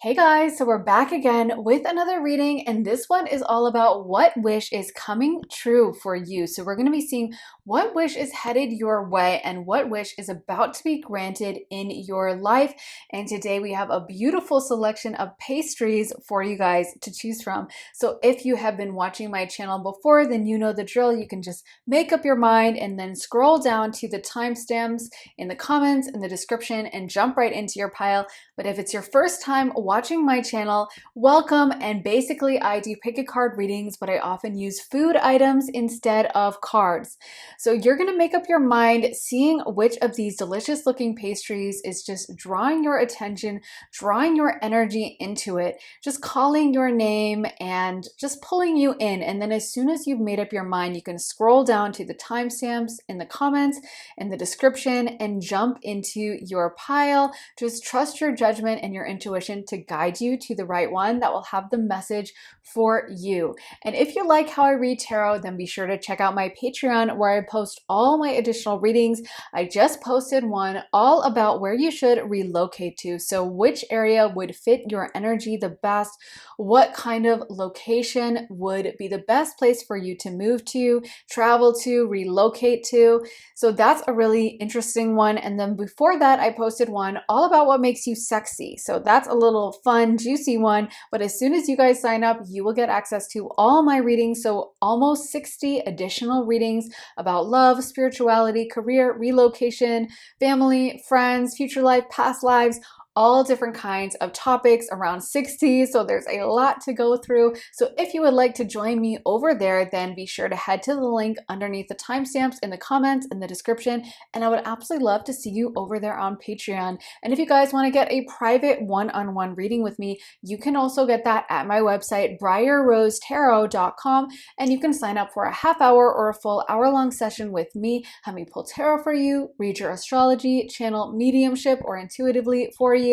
Hey guys, so we're back again with another reading, and this one is all about what wish is coming true for you. So we're going to be seeing what wish is headed your way and what wish is about to be granted in your life. And today we have a beautiful selection of pastries for you guys to choose from. So if you have been watching my channel before, then you know the drill. You can just make up your mind and then scroll down to the timestamps in the comments in the description and jump right into your pile. But if it's your first time watching my channel, welcome. And basically I do pick a card readings, but I often use food items instead of cards. So you're gonna make up your mind seeing which of these delicious looking pastries is just drawing your attention, drawing your energy into it, just calling your name and just pulling you in. And then as soon as you've made up your mind, you can scroll down to the timestamps in the comments and the description and jump into your pile. Just trust your judgment and your intuition to guide you to the right one that will have the message for you. And if you like how I read tarot, then be sure to check out my Patreon where I post all my additional readings. I just posted one all about where you should relocate to. So which area would fit your energy the best? What kind of location would be the best place for you to move to, travel to, relocate to? So that's a really interesting one. And then before that, I posted one all about what makes you sexy. So that's a little fun, juicy one. But as soon as you guys sign up, you will get access to all my readings. So almost 60 additional readings about love, spirituality, career, relocation, family, friends, future life, past lives, all different kinds of topics, around 60. So there's a lot to go through. So if you would like to join me over there, then be sure to head to the link underneath the timestamps in the comments in the description. And I would absolutely love to see you over there on Patreon. And if you guys want to get a private one-on-one reading with me, you can also get that at my website, briarrosetarot.com. And you can sign up for a half hour or a full hour-long session with me, have me pull tarot for you, read your astrology, channel mediumship or intuitively for you.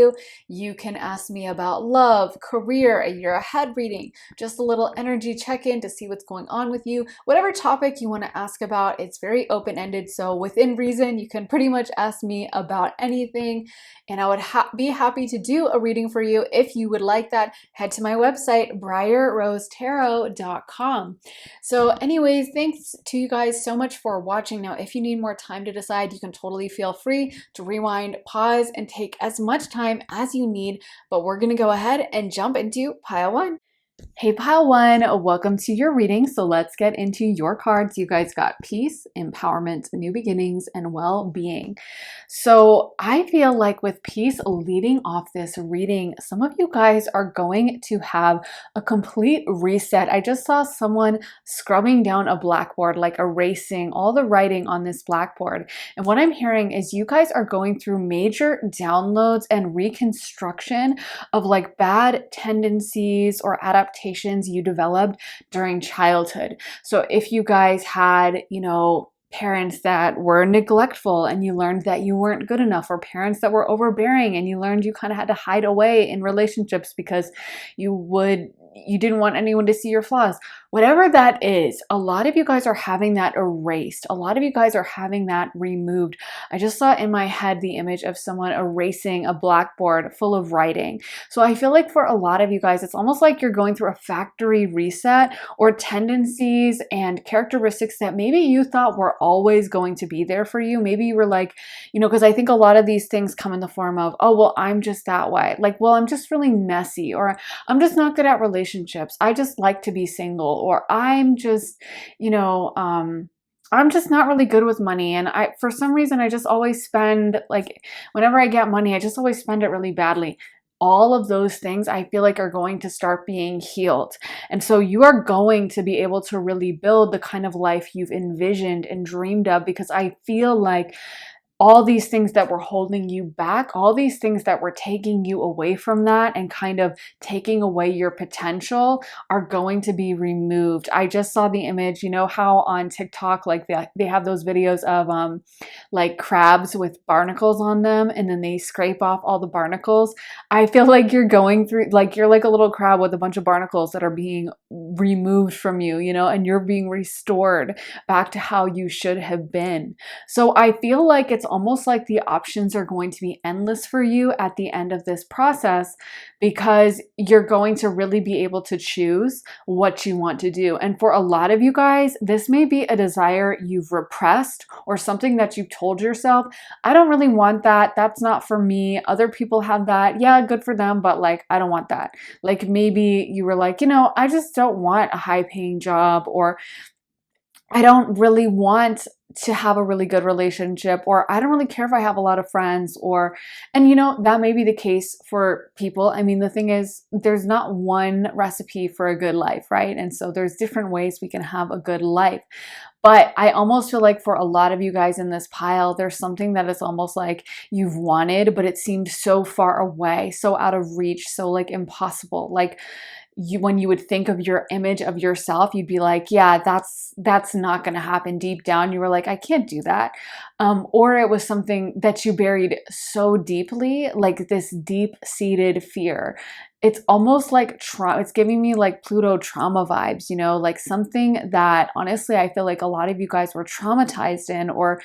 You can ask me about love, career, a year ahead reading, just a little energy check-in to see what's going on with you. Whatever topic you want to ask about, it's very open-ended. So within reason, you can pretty much ask me about anything. And I would be happy to do a reading for you. If you would like that, head to my website, briarrosetarot.com. So anyways, thanks to you guys so much for watching. Now, if you need more time to decide, you can totally feel free to rewind, pause, and take as much time as you need. But we're going to go ahead and jump into pile one. Hey pile one, welcome to your reading. So let's get into your cards. You guys got peace, empowerment, new beginnings, and well-being. So I feel like with peace leading off this reading, some of you guys are going to have a complete reset. I just saw someone scrubbing down a blackboard, like erasing all the writing on this blackboard. And what I'm hearing is you guys are going through major downloads and reconstruction of like bad tendencies or adaptations you developed during childhood. So if you guys had, parents that were neglectful and you learned that you weren't good enough, or parents that were overbearing and you learned you kind of had to hide away in relationships because you didn't want anyone to see your flaws. Whatever that is, a lot of you guys are having that erased. A lot of you guys are having that removed. I just saw in my head the image of someone erasing a blackboard full of writing. So I feel like for a lot of you guys, it's almost like you're going through a factory reset, or tendencies and characteristics that maybe you thought were always going to be there for you. Maybe you were like, because I think a lot of these things come in the form of, oh, well, I'm just that way. Like, well, I'm just really messy, or I'm just not good at relationships. I just like to be single, or I'm just, I'm just not really good with money. And for some reason, I just always spend, like, whenever I get money, I just always spend it really badly. All of those things I feel like are going to start being healed. And so you are going to be able to really build the kind of life you've envisioned and dreamed of, because I feel like all these things that were holding you back, all these things that were taking you away from that and kind of taking away your potential are going to be removed. I just saw the image, how on TikTok, like they have those videos of like crabs with barnacles on them, and then they scrape off all the barnacles. I feel like you're going through, like you're like a little crab with a bunch of barnacles that are being removed from you, and you're being restored back to how you should have been. So I feel like it's almost like the options are going to be endless for you at the end of this process, because you're going to really be able to choose what you want to do. And for a lot of you guys, this may be a desire you've repressed or something that you've told yourself, I don't really want that. That's not for me. Other people have that. Yeah, good for them, but like, I don't want that. Like maybe you were like, I just don't want a high paying job, or I don't really want to have a really good relationship, or I don't really care if I have a lot of friends, and that may be the case for people. I mean, the thing is, there's not one recipe for a good life, right? And so there's different ways we can have a good life. But I almost feel like for a lot of you guys in this pile, there's something that is almost like you've wanted, but it seemed so far away, so out of reach, so like impossible. Like when you would think of your image of yourself, you'd be like, yeah, that's not going to happen. Deep down, you were like, I can't do that. Or it was something that you buried so deeply, like this deep-seated fear. It's almost like it's giving me like Pluto trauma vibes, like something that honestly I feel like a lot of you guys were traumatized in, or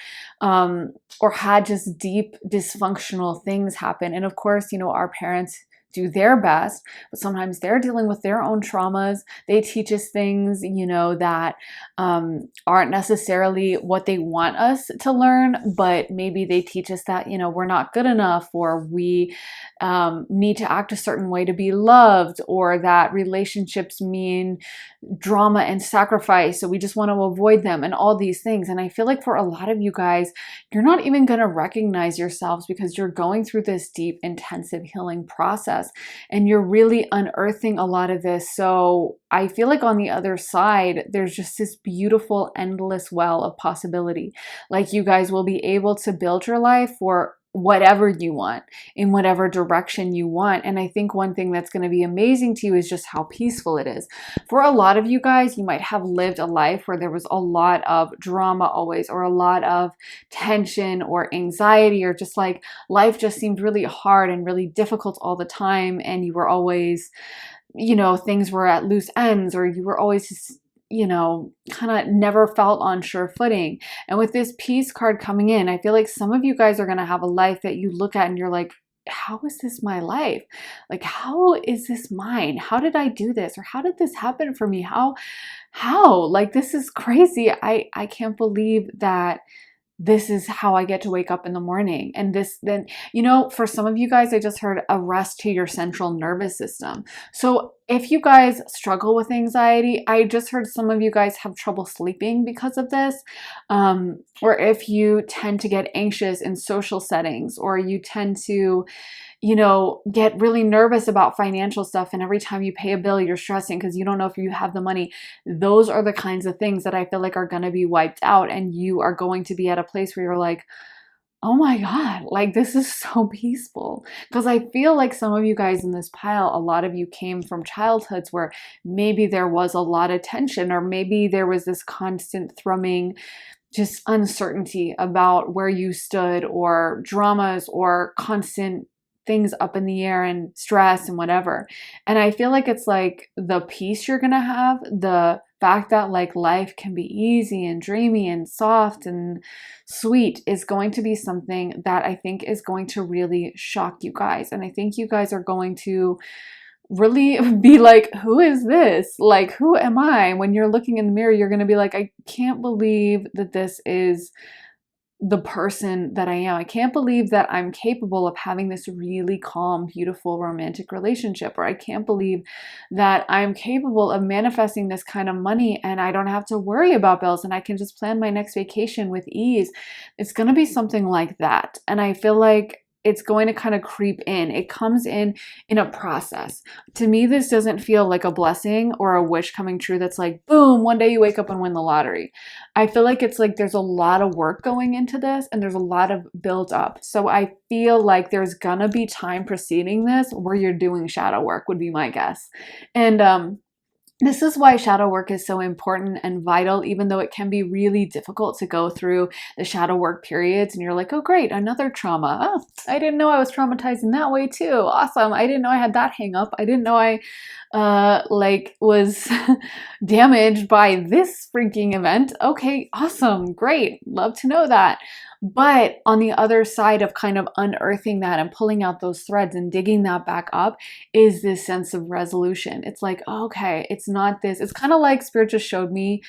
had just deep dysfunctional things happen. And of course, our parents do their best, but sometimes they're dealing with their own traumas. They teach us things, that aren't necessarily what they want us to learn, but maybe they teach us that, we're not good enough, or we need to act a certain way to be loved, or that relationships mean drama and sacrifice, so we just want to avoid them, and all these things. And I feel like for a lot of you guys, you're not even going to recognize yourselves because you're going through this deep, intensive healing process, and you're really unearthing a lot of this. So I feel like on the other side, there's just this beautiful, endless well of possibility. Like you guys will be able to build your life for whatever you want, in whatever direction you want. And I think one thing that's going to be amazing to you is just how peaceful it is. For a lot of you guys, you might have lived a life where there was a lot of drama always, or a lot of tension or anxiety, or just like life just seemed really hard and really difficult all the time. And you were always, things were at loose ends, or you were always just kind of never felt on sure footing. And with this peace card coming in, I feel like some of you guys are going to have a life that you look at and you're like, how is this my life? Like, how is this mine? How did I do this? Or how did this happen for me? How, like, this is crazy. I can't believe that this is how I get to wake up in the morning. And then, for some of you guys, I just heard a rest to your central nervous system. So if you guys struggle with anxiety, I just heard some of you guys have trouble sleeping because of this. Or if you tend to get anxious in social settings, or you tend to get really nervous about financial stuff, and every time you pay a bill, you're stressing because you don't know if you have the money. Those are the kinds of things that I feel like are going to be wiped out, and you are going to be at a place where you're like, oh my God, like this is so peaceful. Because I feel like some of you guys in this pile, a lot of you came from childhoods where maybe there was a lot of tension, or maybe there was this constant thrumming, just uncertainty about where you stood, or dramas, or constant things up in the air, and stress and whatever. And I feel like it's like the peace you're gonna have, the fact that like life can be easy and dreamy and soft and sweet, is going to be something that I think is going to really shock you guys. And I think you guys are going to really be like, who is this? Like, who am I? When you're looking in the mirror, you're going to be like, I can't believe that this is the person that I am. I can't believe that I'm capable of having this really calm, beautiful, romantic relationship. Or I can't believe that I'm capable of manifesting this kind of money and I don't have to worry about bills and I can just plan my next vacation with ease. It's going to be something like that. And I feel like it's going to kind of creep in. It comes in a process. To me, this doesn't feel like a blessing or a wish coming true that's like, boom, one day you wake up and win the lottery. I feel like it's like there's a lot of work going into this and there's a lot of build up. So I feel like there's gonna be time preceding this where you're doing shadow work, would be my guess. And this is why shadow work is so important and vital, even though it can be really difficult to go through the shadow work periods. And you're like, oh, great, another trauma. Oh, I didn't know I was traumatized in that way too. Awesome. I didn't know I had that hang up. I didn't know I was damaged by this freaking event. Okay, awesome. Great. Love to know that. But on the other side of kind of unearthing that and pulling out those threads and digging that back up is this sense of resolution. It's like, okay, it's not this. It's kind of like Spirit just showed me,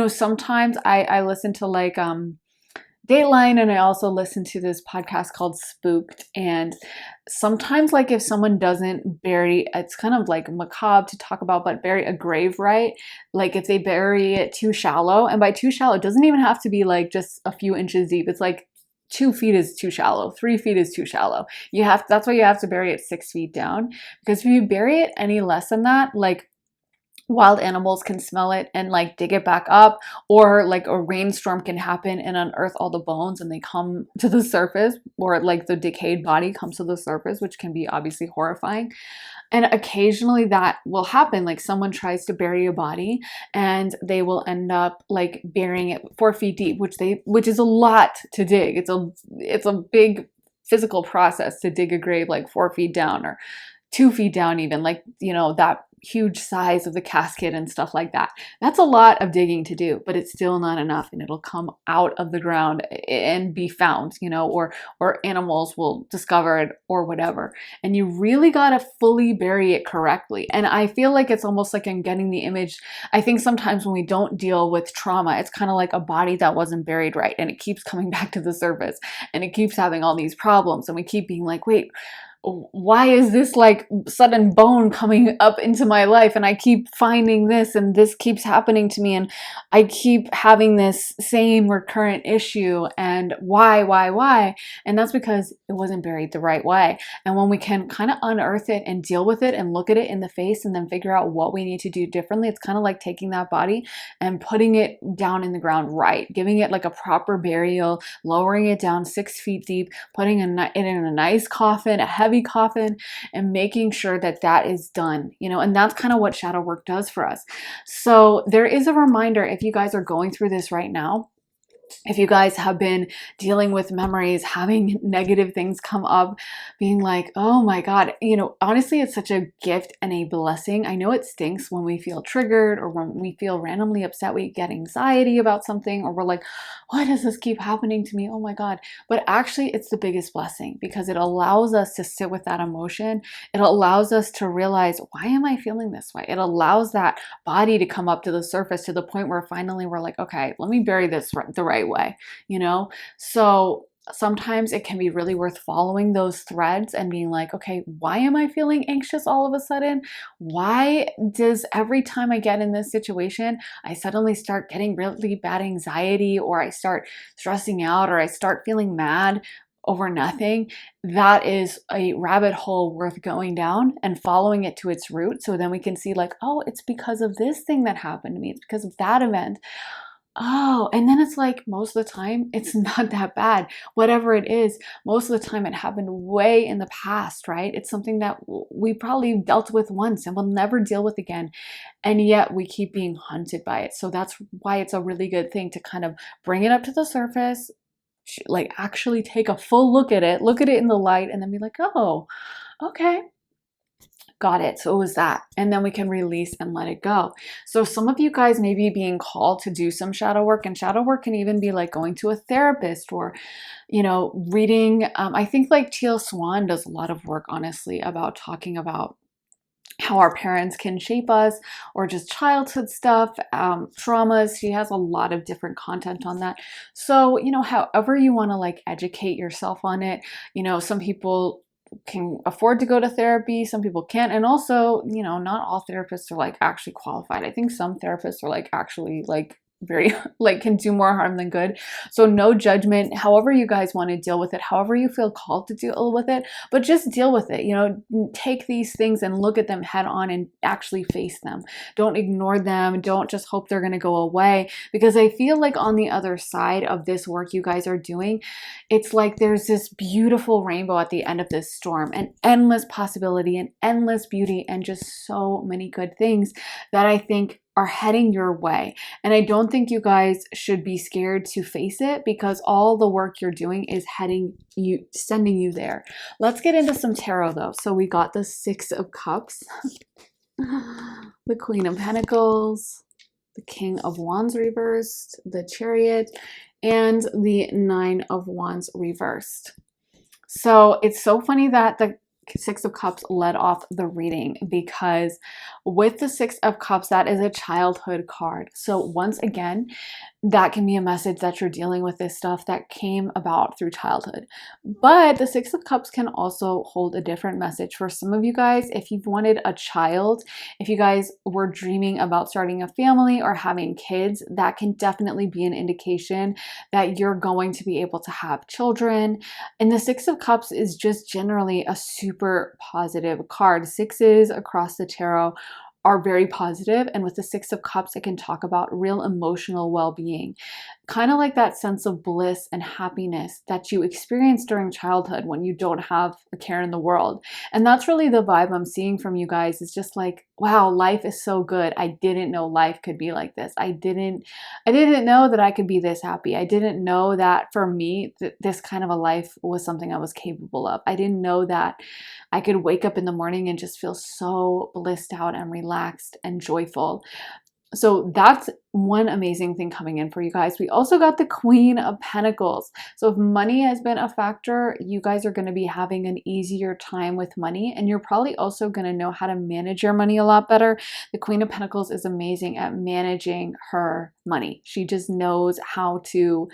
sometimes I listen to like Dateline, and I also listen to this podcast called Spooked. And sometimes, like, if someone doesn't bury, it's kind of like macabre to talk about, but bury a grave right, like if they bury it too shallow, and by too shallow, it doesn't even have to be like just a few inches deep. It's like 2 feet is too shallow, 3 feet is too shallow. That's why you have to bury it 6 feet down, because if you bury it any less than that, like, wild animals can smell it and like dig it back up, or like a rainstorm can happen and unearth all the bones and they come to the surface, or like the decayed body comes to the surface, which can be obviously horrifying. And occasionally that will happen, like someone tries to bury a body and they will end up like burying it 4 feet deep, which is a lot to dig. It's a big physical process to dig a grave like 4 feet down, or 2 feet down even, like, that huge size of the casket and stuff like that. That's a lot of digging to do, but it's still not enough, and it'll come out of the ground and be found, or animals will discover it or whatever. And you really got to fully bury it correctly. And I feel like it's almost like I'm getting the image. I think sometimes when we don't deal with trauma, it's kind of like a body that wasn't buried right, and it keeps coming back to the surface, and it keeps having all these problems, and we keep being like, wait, why is this like sudden bone coming up into my life, and I keep finding this, and this keeps happening to me, and I keep having this same recurrent issue, and why? And that's because it wasn't buried the right way. And when we can kind of unearth it and deal with it and look at it in the face and then figure out what we need to do differently, it's kind of like taking that body and putting it down in the ground right, giving it like a proper burial, lowering it down 6 feet deep, putting it in a nice coffin, a heavy coffin, and making sure that that is done, and that's kind of what shadow work does for us. So there is a reminder, if you guys are going through this right now, if you guys have been dealing with memories, having negative things come up, being like, oh my God, honestly, it's such a gift and a blessing. I know it stinks when we feel triggered, or when we feel randomly upset, we get anxiety about something, or we're like, why does this keep happening to me? Oh my God. But actually, it's the biggest blessing, because it allows us to sit with that emotion. It allows us to realize, why am I feeling this way? It allows that body to come up to the surface, to the point where finally we're like, okay, let me bury this the right way, So sometimes it can be really worth following those threads and being like, okay, why am I feeling anxious all of a sudden? Why does every time I get in this situation, I suddenly start getting really bad anxiety, or I start stressing out, or I start feeling mad over nothing? That is a rabbit hole worth going down and following it to its root. So then we can see like, oh, it's because of this thing that happened to me. It's because of that event. Oh, and then it's like, most of the time, it's not that bad. Whatever it is, most of the time it happened way in the past, right? It's something that we probably dealt with once and will never deal with again. And yet we keep being haunted by it. So that's why it's a really good thing to kind of bring it up to the surface, like actually take a full look at it in the light, and then be like, oh, okay. Got it. So it was that. And then we can release and let it go. So some of you guys may be being called to do some shadow work, and shadow work can even be like going to a therapist, or, reading. I think like Teal Swan does a lot of work, honestly, about talking about how our parents can shape us, or just childhood stuff, traumas. She has a lot of different content on that. So, however you want to like educate yourself on it, some people can afford to go to therapy, some people can't. And also, not all therapists are like actually qualified. I think some therapists are like actually like very like can do more harm than good. So no judgment, however you guys want to deal with it, however you feel called to deal with it, but just deal with it. Take these things and look at them head on and actually face them. Don't ignore them. Don't just hope they're going to go away, because I feel like on the other side of this work you guys are doing, it's like there's this beautiful rainbow at the end of this storm, and endless possibility and endless beauty, and just so many good things that I think are heading your way. And I don't think you guys should be scared to face it, because all the work you're doing is sending you there. Let's get into some tarot though. So we got the 6 of Cups, the Queen of Pentacles, the King of Wands reversed, the Chariot, and the Nine of Wands reversed. So it's so funny that the Six of Cups led off the reading, because with the Six of Cups, that is a childhood card. So once again, that can be a message that you're dealing with this stuff that came about through childhood. But the Six of Cups can also hold a different message for some of you guys. If you've wanted a child, if you guys were dreaming about starting a family or having kids, that can definitely be an indication that you're going to be able to have children. And the Six of Cups is just generally a super positive card. Sixes across the tarot are very positive, and with the Six of Cups, it can talk about real emotional well-being, kind of like that sense of bliss and happiness that you experience during childhood when you don't have a care in the world. And that's really the vibe I'm seeing from you guys, is just like, wow, life is so good. I didn't know life could be like this. I didn't know that I could be this happy. I didn't know that for me, this kind of a life was something I was capable of. I didn't know that I could wake up in the morning and just feel so blissed out and relaxed and joyful. So that's one amazing thing coming in for you guys. We also got the Queen of Pentacles. So if money has been a factor, you guys are going to be having an easier time with money, and you're probably also going to know how to manage your money a lot better. The Queen of Pentacles is amazing at managing her money. She just knows how to,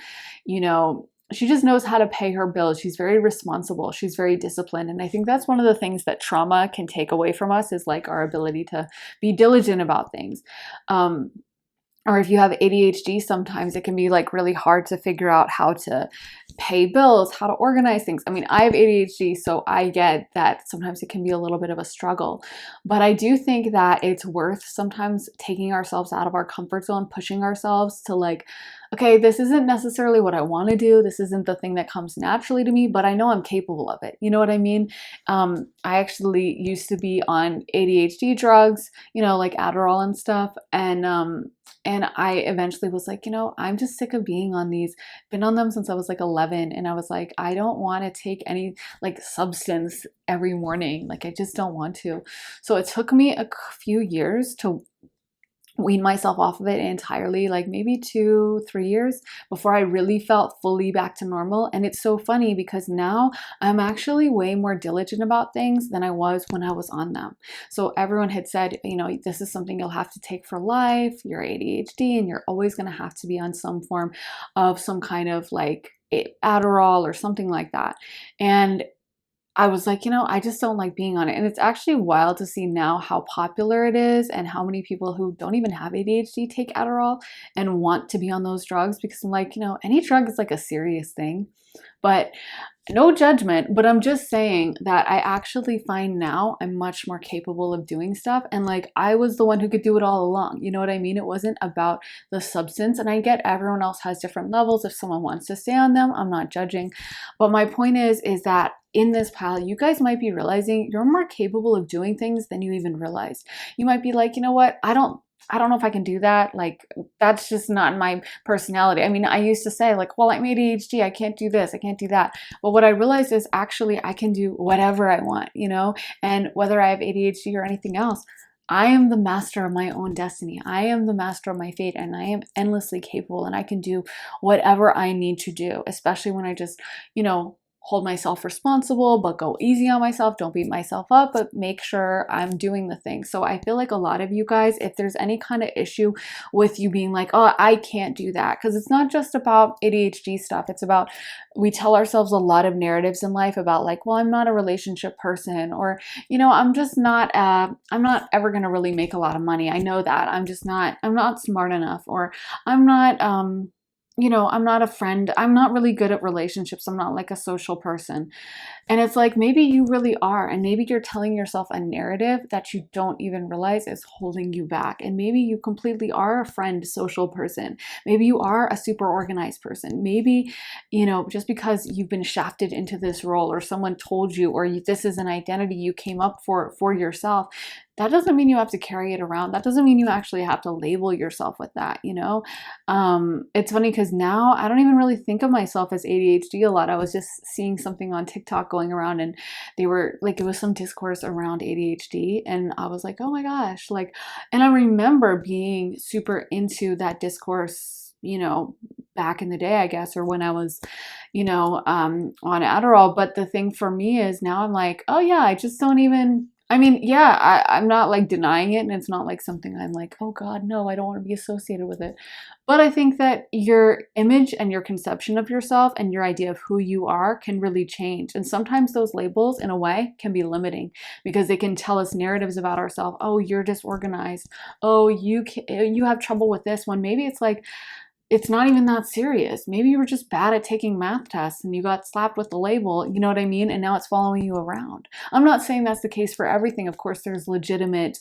she just knows how to pay her bills. She's very responsible. She's very disciplined. And I think that's one of the things that trauma can take away from us, is like our ability to be diligent about things. Or if you have ADHD, sometimes it can be like really hard to figure out how to pay bills, how to organize things. I mean, I have ADHD, so I get that sometimes it can be a little bit of a struggle. But I do think that it's worth sometimes taking ourselves out of our comfort zone, pushing ourselves to like, okay, this isn't necessarily what I want to do. This isn't the thing that comes naturally to me, but I know I'm capable of it. You know what I mean? I actually used to be on ADHD drugs, like Adderall and stuff. And I eventually was like, I'm just sick of being on these, been on them since I was like 11. And I was like, I don't want to take any like substance every morning. Like, I just don't want to. So it took me a few years to wean myself off of it entirely, like maybe 2-3 years before I really felt fully back to normal. And it's so funny because now I'm actually way more diligent about things than I was when I was on them. So everyone had said, this is something you'll have to take for life. You're ADHD and you're always going to have to be on some form of some kind of like Adderall or something like that. And I was like, I just don't like being on it. And it's actually wild to see now how popular it is and how many people who don't even have ADHD take Adderall and want to be on those drugs, because I'm like, any drug is like a serious thing. But no judgment, but I'm just saying that I actually find now I'm much more capable of doing stuff. And like, I was the one who could do it all along. You know what I mean? It wasn't about the substance. And I get everyone else has different levels. If someone wants to stay on them, I'm not judging. But my point is that in this pile, you guys might be realizing you're more capable of doing things than you even realized. You might be like, you know what? I don't know if I can do that. Like, that's just not my personality. I mean, I used to say like, well, I'm ADHD. I can't do this. I can't do that. But what I realized is actually I can do whatever I want, and whether I have ADHD or anything else, I am the master of my own destiny. I am the master of my fate, and I am endlessly capable, and I can do whatever I need to do, especially when I just, hold myself responsible, but go easy on myself. Don't beat myself up, but make sure I'm doing the thing. So I feel like a lot of you guys, if there's any kind of issue with you being like, oh, I can't do that, because it's not just about ADHD stuff. It's about, we tell ourselves a lot of narratives in life about like, well, I'm not a relationship person, or, I'm just not, I'm not ever going to really make a lot of money. I know that. I'm not smart enough, or I'm not, I'm not a friend. I'm not really good at relationships. I'm not like a social person. And it's like, maybe you really are. And maybe you're telling yourself a narrative that you don't even realize is holding you back. And maybe you completely are a friend, social person. Maybe you are a super organized person. Maybe, just because you've been shafted into this role, or someone told you, or this is an identity you came up for yourself, that doesn't mean you have to carry it around. That doesn't mean you actually have to label yourself with that, It's funny because now I don't even really think of myself as ADHD a lot. I was just seeing something on TikTok going around, and they were like, it was some discourse around ADHD, and I was like, oh my gosh, like, and I remember being super into that discourse, you know, back in the day, I guess, or when I was, you know, on Adderall. But the thing for me is now I'm like, oh yeah, I just don't even, I mean, yeah, I'm not like denying it, and it's not like something I'm like, oh God, no, I don't want to be associated with it. But I think that your image and your conception of yourself and your idea of who you are can really change. And sometimes those labels, in a way, can be limiting because they can tell us narratives about ourselves. Oh, you're disorganized. Oh, you have trouble with this one. Maybe it's like, it's not even that serious. Maybe you were just bad at taking math tests and you got slapped with the label, you know what I mean? And now it's following you around. I'm not saying that's the case for everything. Of course, there's legitimate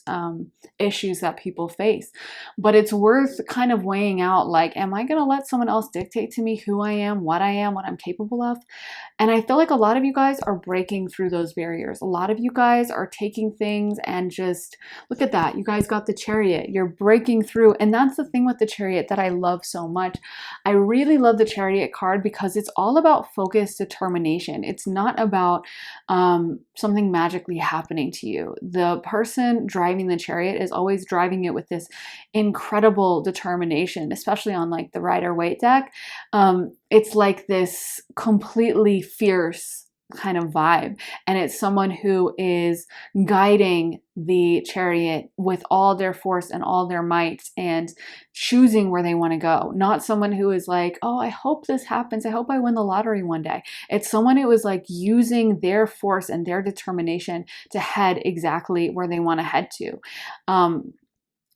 issues that people face, but it's worth kind of weighing out, like, am I going to let someone else dictate to me who I am, what I'm capable of? And I feel like a lot of you guys are breaking through those barriers. A lot of you guys are taking things and just, look at that. You guys got the Chariot. You're breaking through. And that's the thing with the Chariot that I love so much. I really love the Chariot card because it's all about focused determination. It's not about something magically happening to you. The person driving the Chariot is always driving it with this incredible determination, especially on like the Rider-Waite deck. It's like this completely fierce kind of vibe, and it's someone who is guiding the Chariot with all their force and all their might and choosing where they want to go. Not someone who is like, oh, I hope this happens, I hope I win the lottery one day. It's someone who is like using their force and their determination to head exactly where they want to head to.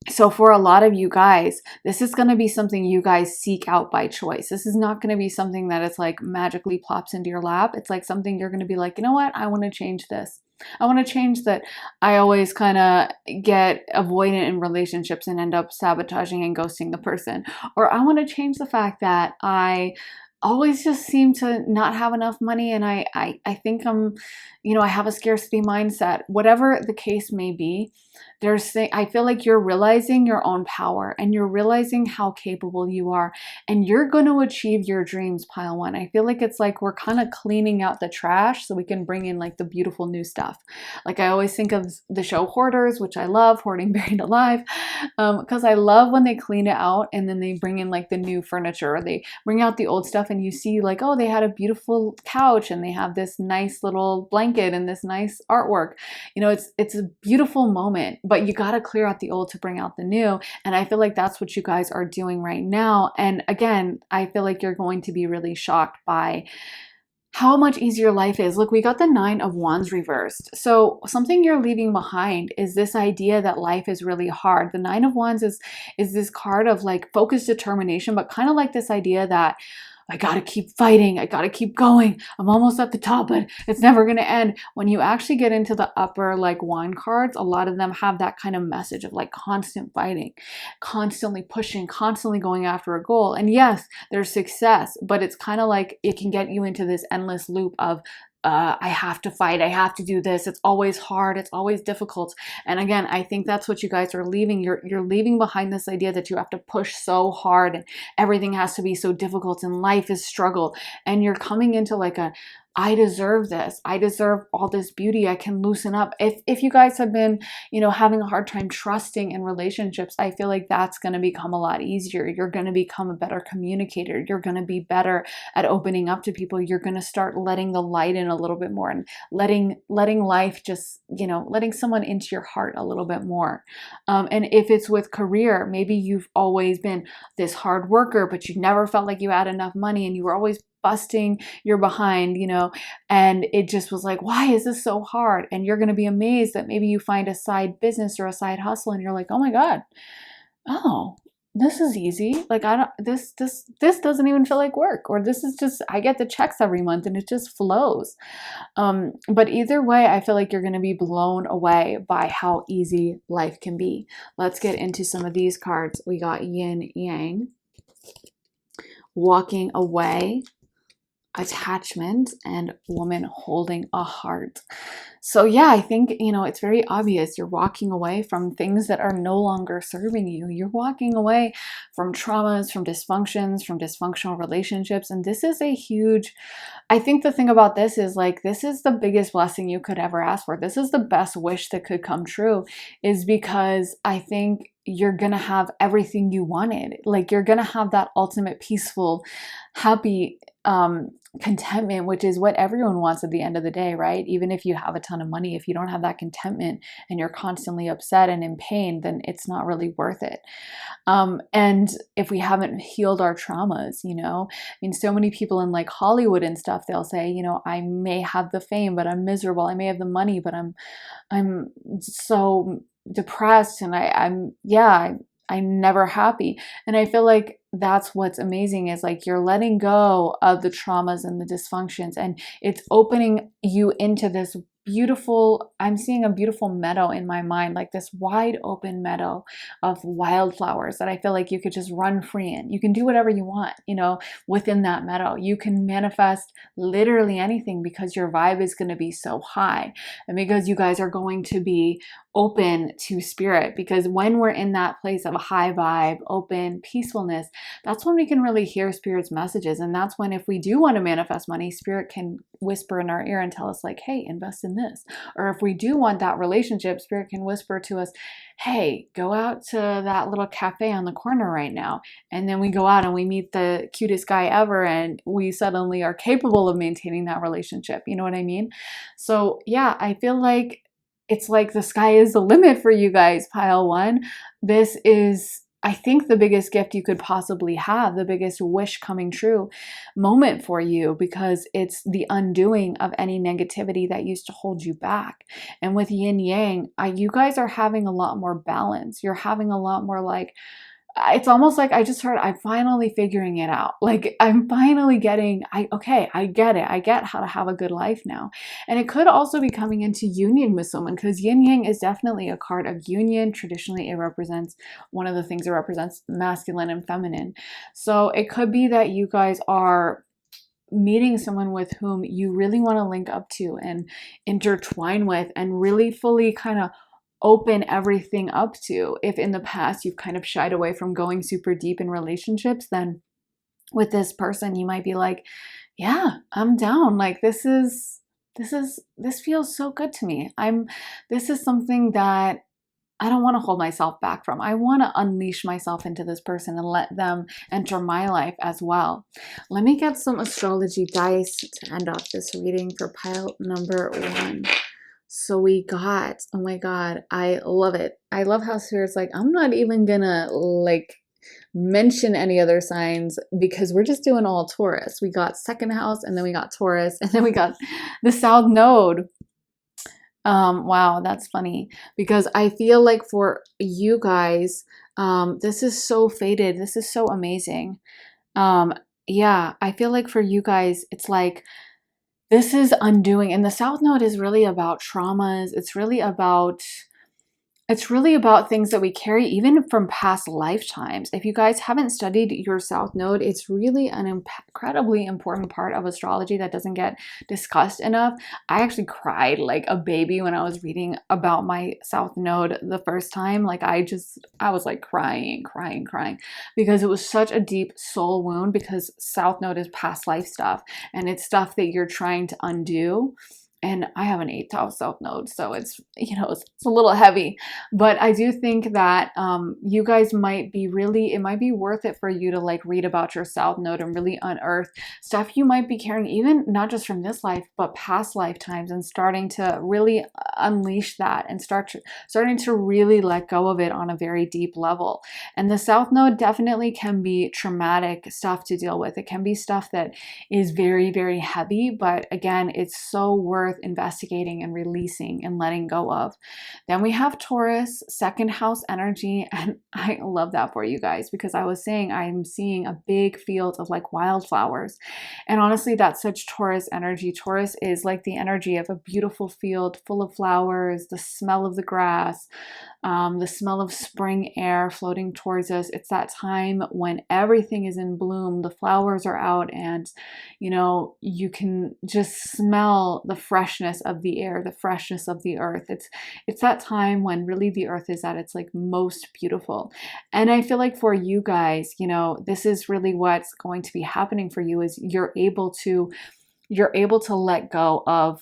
So for a lot of you guys, this is going to be something you guys seek out by choice. This is not going to be something that it's like magically plops into your lap. It's like something you're going to be like, you know what? I want to change this. I want to change that. I always kind of get avoidant in relationships and end up sabotaging and ghosting the person. Or I want to change the fact that I always just seem to not have enough money, and I think I'm, you know, I have a scarcity mindset. Whatever the case may be, I feel like you're realizing your own power and you're realizing how capable you are, and you're going to achieve your dreams, pile one. I feel like it's like we're kind of cleaning out the trash so we can bring in like the beautiful new stuff. Like I always think of the show Hoarders, which I love, Hoarding Buried Alive, because I love when they clean it out and then they bring in like the new furniture, or they bring out the old stuff and you see like, oh, they had a beautiful couch and they have this nice little blanket and this nice artwork. You know, it's a beautiful moment, but you got to clear out the old to bring out the new. And I feel like that's what you guys are doing right now. And again, I feel like you're going to be really shocked by how much easier life is. Look, we got the 9 of Wands reversed. So something you're leaving behind is this idea that life is really hard. The 9 of Wands is this card of like focused determination, but kind of like this idea that I gotta keep fighting, I gotta keep going, I'm almost at the top, but it's never gonna end. When you actually get into the upper like wine cards, a lot of them have that kind of message of like constant fighting, constantly pushing, constantly going after a goal. And yes, there's success, but it's kind of like it can get you into this endless loop of I have to fight, I have to do this, it's always hard, it's always difficult. And again, I think that's what you guys are leaving. You're leaving behind this idea that you have to push so hard and everything has to be so difficult and life is struggle. And you're coming into like a, I deserve this. I deserve all this beauty. I can loosen up. If you guys have been, you know, having a hard time trusting in relationships, I feel like that's going to become a lot easier. You're going to become a better communicator. You're going to be better at opening up to people. You're going to start letting the light in a little bit more and letting life just, you know, letting someone into your heart a little bit more. And if it's with career, maybe you've always been this hard worker, but you never felt like you had enough money and you were always busting your behind, you know, and it just was like, why is this so hard? And you're going to be amazed that maybe you find a side business or a side hustle and you're like, oh my God, oh, this is easy. Like I don't, this doesn't even feel like work, or this is just, I get the checks every month and it just flows. But either way, I feel like you're going to be blown away by how easy life can be. Let's get into some of these cards. We got Yin Yang, walking away, attachment, and woman holding a heart. So yeah, I think, it's very obvious. You're walking away from things that are no longer serving you. You're walking away from traumas, from dysfunctions, from dysfunctional relationships. And this is a huge, I think the thing about this is like, this is the biggest blessing you could ever ask for. This is the best wish that could come true, is because I think you're going to have everything you wanted. Like, you're going to have that ultimate peaceful, happy, contentment, which is what everyone wants at the end of the day, right? Even if you have a ton of money, if you don't have that contentment and you're constantly upset and in pain, then it's not really worth it. And if we haven't healed our traumas, I mean, so many people in like Hollywood and stuff, they'll say, I may have the fame, but I'm miserable. I may have the money, but I'm so depressed, and I'm never happy. And I feel like that's what's amazing, is like you're letting go of the traumas and the dysfunctions, and it's opening you into this beautiful, I'm seeing a beautiful meadow in my mind, like this wide open meadow of wildflowers that I feel like you could just run free in. You can do whatever you want, within that meadow. You can manifest literally anything because your vibe is going to be so high, and because you guys are going to be open to spirit. Because when we're in that place of a high vibe, open, peacefulness, that's when we can really hear spirit's messages. And that's when, if we do want to manifest money, spirit can whisper in our ear and tell us like, hey, invest in this. Or if we do want that relationship, spirit can whisper to us, hey, go out to that little cafe on the corner right now. And then we go out and we meet the cutest guy ever, and we suddenly are capable of maintaining that relationship. You know what I mean? So yeah, I feel like it's like the sky is the limit for you guys, pile one. This is, I think, the biggest gift you could possibly have, the biggest wish coming true moment for you, because it's the undoing of any negativity that used to hold you back. And with yin yang, you guys are having a lot more balance. You're having a lot more like, it's almost like I just heard, I'm finally figuring it out. Like, I'm finally getting, I get it. I get how to have a good life now. And it could also be coming into union with someone, because yin yang is definitely a card of union. Traditionally, it represents, one of the things it represents, masculine and feminine. So it could be that you guys are meeting someone with whom you really want to link up to and intertwine with, and really fully kind of open everything up to. If in the past you've kind of shied away from going super deep in relationships, then with this person you might be like, yeah, I'm down. Like, this feels so good to me. This is something that I don't want to hold myself back from. I want to unleash myself into this person and let them enter my life as well. Let me get some astrology dice to end off this reading for pile number 1. So we got, oh my God, I love it. I love how Spirit's like, I'm not even gonna like mention any other signs, because we're just doing all Taurus. We got second house, and then we got Taurus, and then we got the South Node. Wow, that's funny, because I feel like for you guys, this is so fated. This is so amazing. Yeah, I feel like for you guys, it's like, this is undoing. And the South Node is really about traumas. It's really about things that we carry even from past lifetimes. If you guys haven't studied your South Node, it's really an incredibly important part of astrology that doesn't get discussed enough. I actually cried like a baby when I was reading about my South Node the first time. Like, I was like crying, because it was such a deep soul wound, because South Node is past life stuff, and it's stuff that you're trying to undo. And I have an 8th house South Node, so it's a little heavy. But I do think that you guys might be it might be worth it for you to like read about your South Node and really unearth stuff you might be carrying, even not just from this life, but past lifetimes, and starting to really unleash that, and starting to really let go of it on a very deep level. And the South Node definitely can be traumatic stuff to deal with. It can be stuff that is very, very heavy, but again, it's so worth worth investigating and releasing and letting go of. Then we have Taurus, second house energy. And I love that for you guys, because I was saying I'm seeing a big field of like wildflowers. And honestly, that's such Taurus energy. Taurus is like the energy of a beautiful field full of flowers, the smell of the grass, the smell of spring air floating towards us. It's that time when everything is in bloom, the flowers are out, and you can just smell the freshness of the air, the freshness of the earth. It's that time when really the earth is at its like most beautiful. And I feel like for you guys, this is really what's going to be happening for you, is you're able to let go of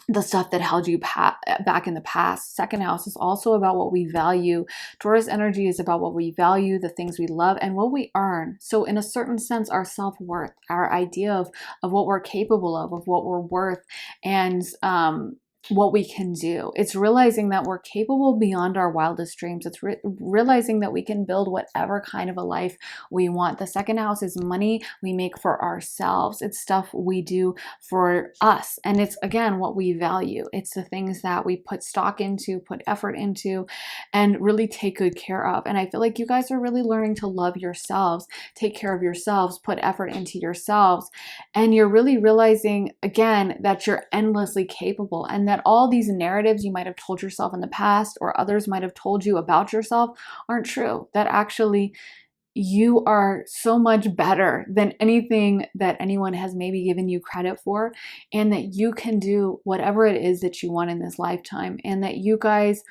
the stuff that held you back in the past. Second house is also about what we value. Taurus energy is about what we value, the things we love, and what we earn. So in a certain sense, our self-worth, our idea of what we're capable of what we're worth, and what we can do. It's realizing that we're capable beyond our wildest dreams. It's realizing that we can build whatever kind of a life we want. The second house is money we make for ourselves. It's stuff we do for us. And it's, again, what we value. It's the things that we put stock into, put effort into, and really take good care of. And I feel like you guys are really learning to love yourselves, take care of yourselves, put effort into yourselves. And you're really realizing, again, that you're endlessly capable, and that all these narratives you might have told yourself in the past, or others might have told you about yourself, aren't true. That actually you are so much better than anything that anyone has maybe given you credit for, and that you can do whatever it is that you want in this lifetime, and that you guys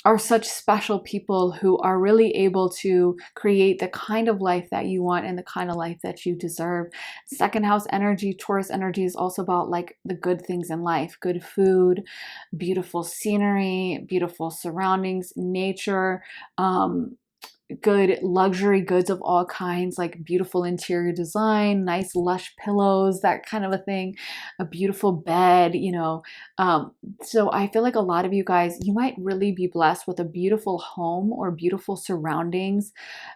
are such special people who are really able to create the kind of life that you want and the kind of life that you deserve. Second house energy, Taurus energy, is also about like the good things in life, good food, beautiful scenery, beautiful surroundings, nature, good luxury goods of all kinds, like beautiful interior design, nice lush pillows, that kind of a thing, a beautiful bed, so I feel like a lot of you guys, you might really be blessed with a beautiful home or beautiful surroundings.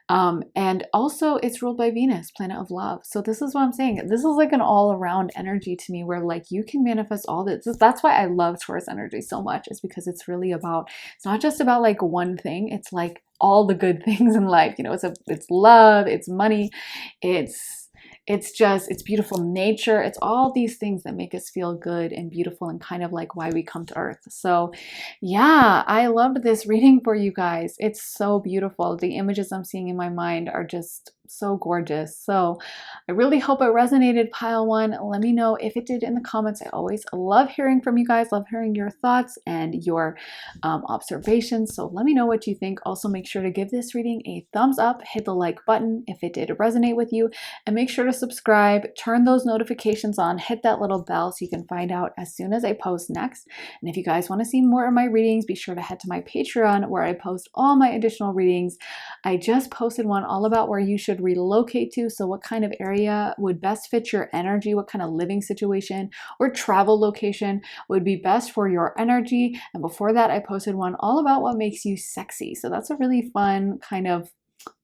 And also it's ruled by Venus, planet of love. So this is what I'm saying. This is like an all around energy to me, where like you can manifest all this. That's why I love Taurus energy so much, is because it's really about, it's not just about like one thing. It's like all the good things in life. It's love, it's money, it's beautiful nature. It's all these things that make us feel good and beautiful, and kind of like why we come to earth. So yeah, I loved this reading for you guys. It's so beautiful. The images I'm seeing in my mind are just so gorgeous. So I really hope it resonated, pile one. Let me know if it did in the comments. I always love hearing from you guys, love hearing your thoughts and your observations. So let me know what you think. Also, make sure to give this reading a thumbs up, hit the like button if it did resonate with you, and make sure to subscribe, turn those notifications on, hit that little bell so you can find out as soon as I post next. And if you guys want to see more of my readings, be sure to head to my Patreon, where I post all my additional readings. I just posted one all about where you should relocate to. So what kind of area would best fit your energy? What kind of living situation or travel location would be best for your energy? And before that, I posted one all about what makes you sexy. So that's a really fun, kind of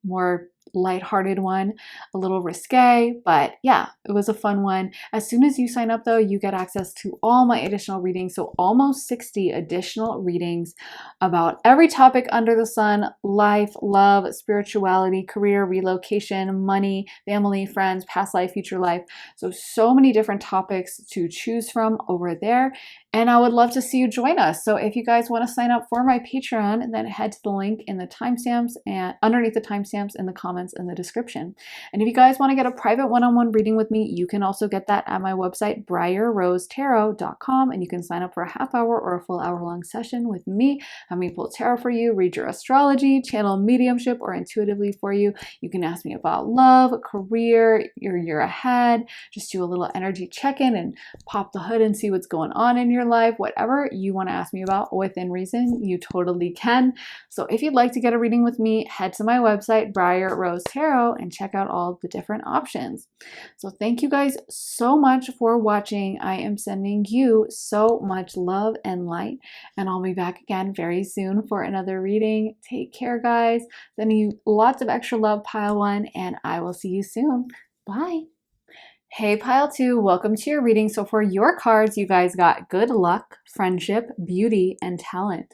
more lighthearted one, a little risque, but yeah, it was a fun one. As soon as you sign up though, you get access to all my additional readings. So almost 60 additional readings about every topic under the sun: life, love, spirituality, career, relocation, money, family, friends, past life, future life. So many different topics to choose from over there. And I would love to see you join us. So if you guys want to sign up for my Patreon, then head to the link in the timestamps and underneath the timestamps in the comments in the description. And if you guys want to get a private one-on-one reading with me, you can also get that at my website, briarrosetarot.com. And you can sign up for a half hour or a full hour-long session with me. Have me pull tarot for you, read your astrology, channel mediumship, or intuitively for you. You can ask me about love, career, your year ahead, just do a little energy check-in and pop the hood and see what's going on in your life. Whatever you want to ask me about within reason, you totally can. So if you'd like to get a reading with me, head to my website, Briar Rose Tarot, and check out all the different options. So thank you guys so much for watching. I am sending you so much love and light, and I'll be back again very soon for another reading. Take care, guys. Sending you lots of extra love, pile one, and I will see you soon. Bye. Hey, pile two, welcome to your reading. So, for your cards, you guys got good luck, friendship, beauty, and talent.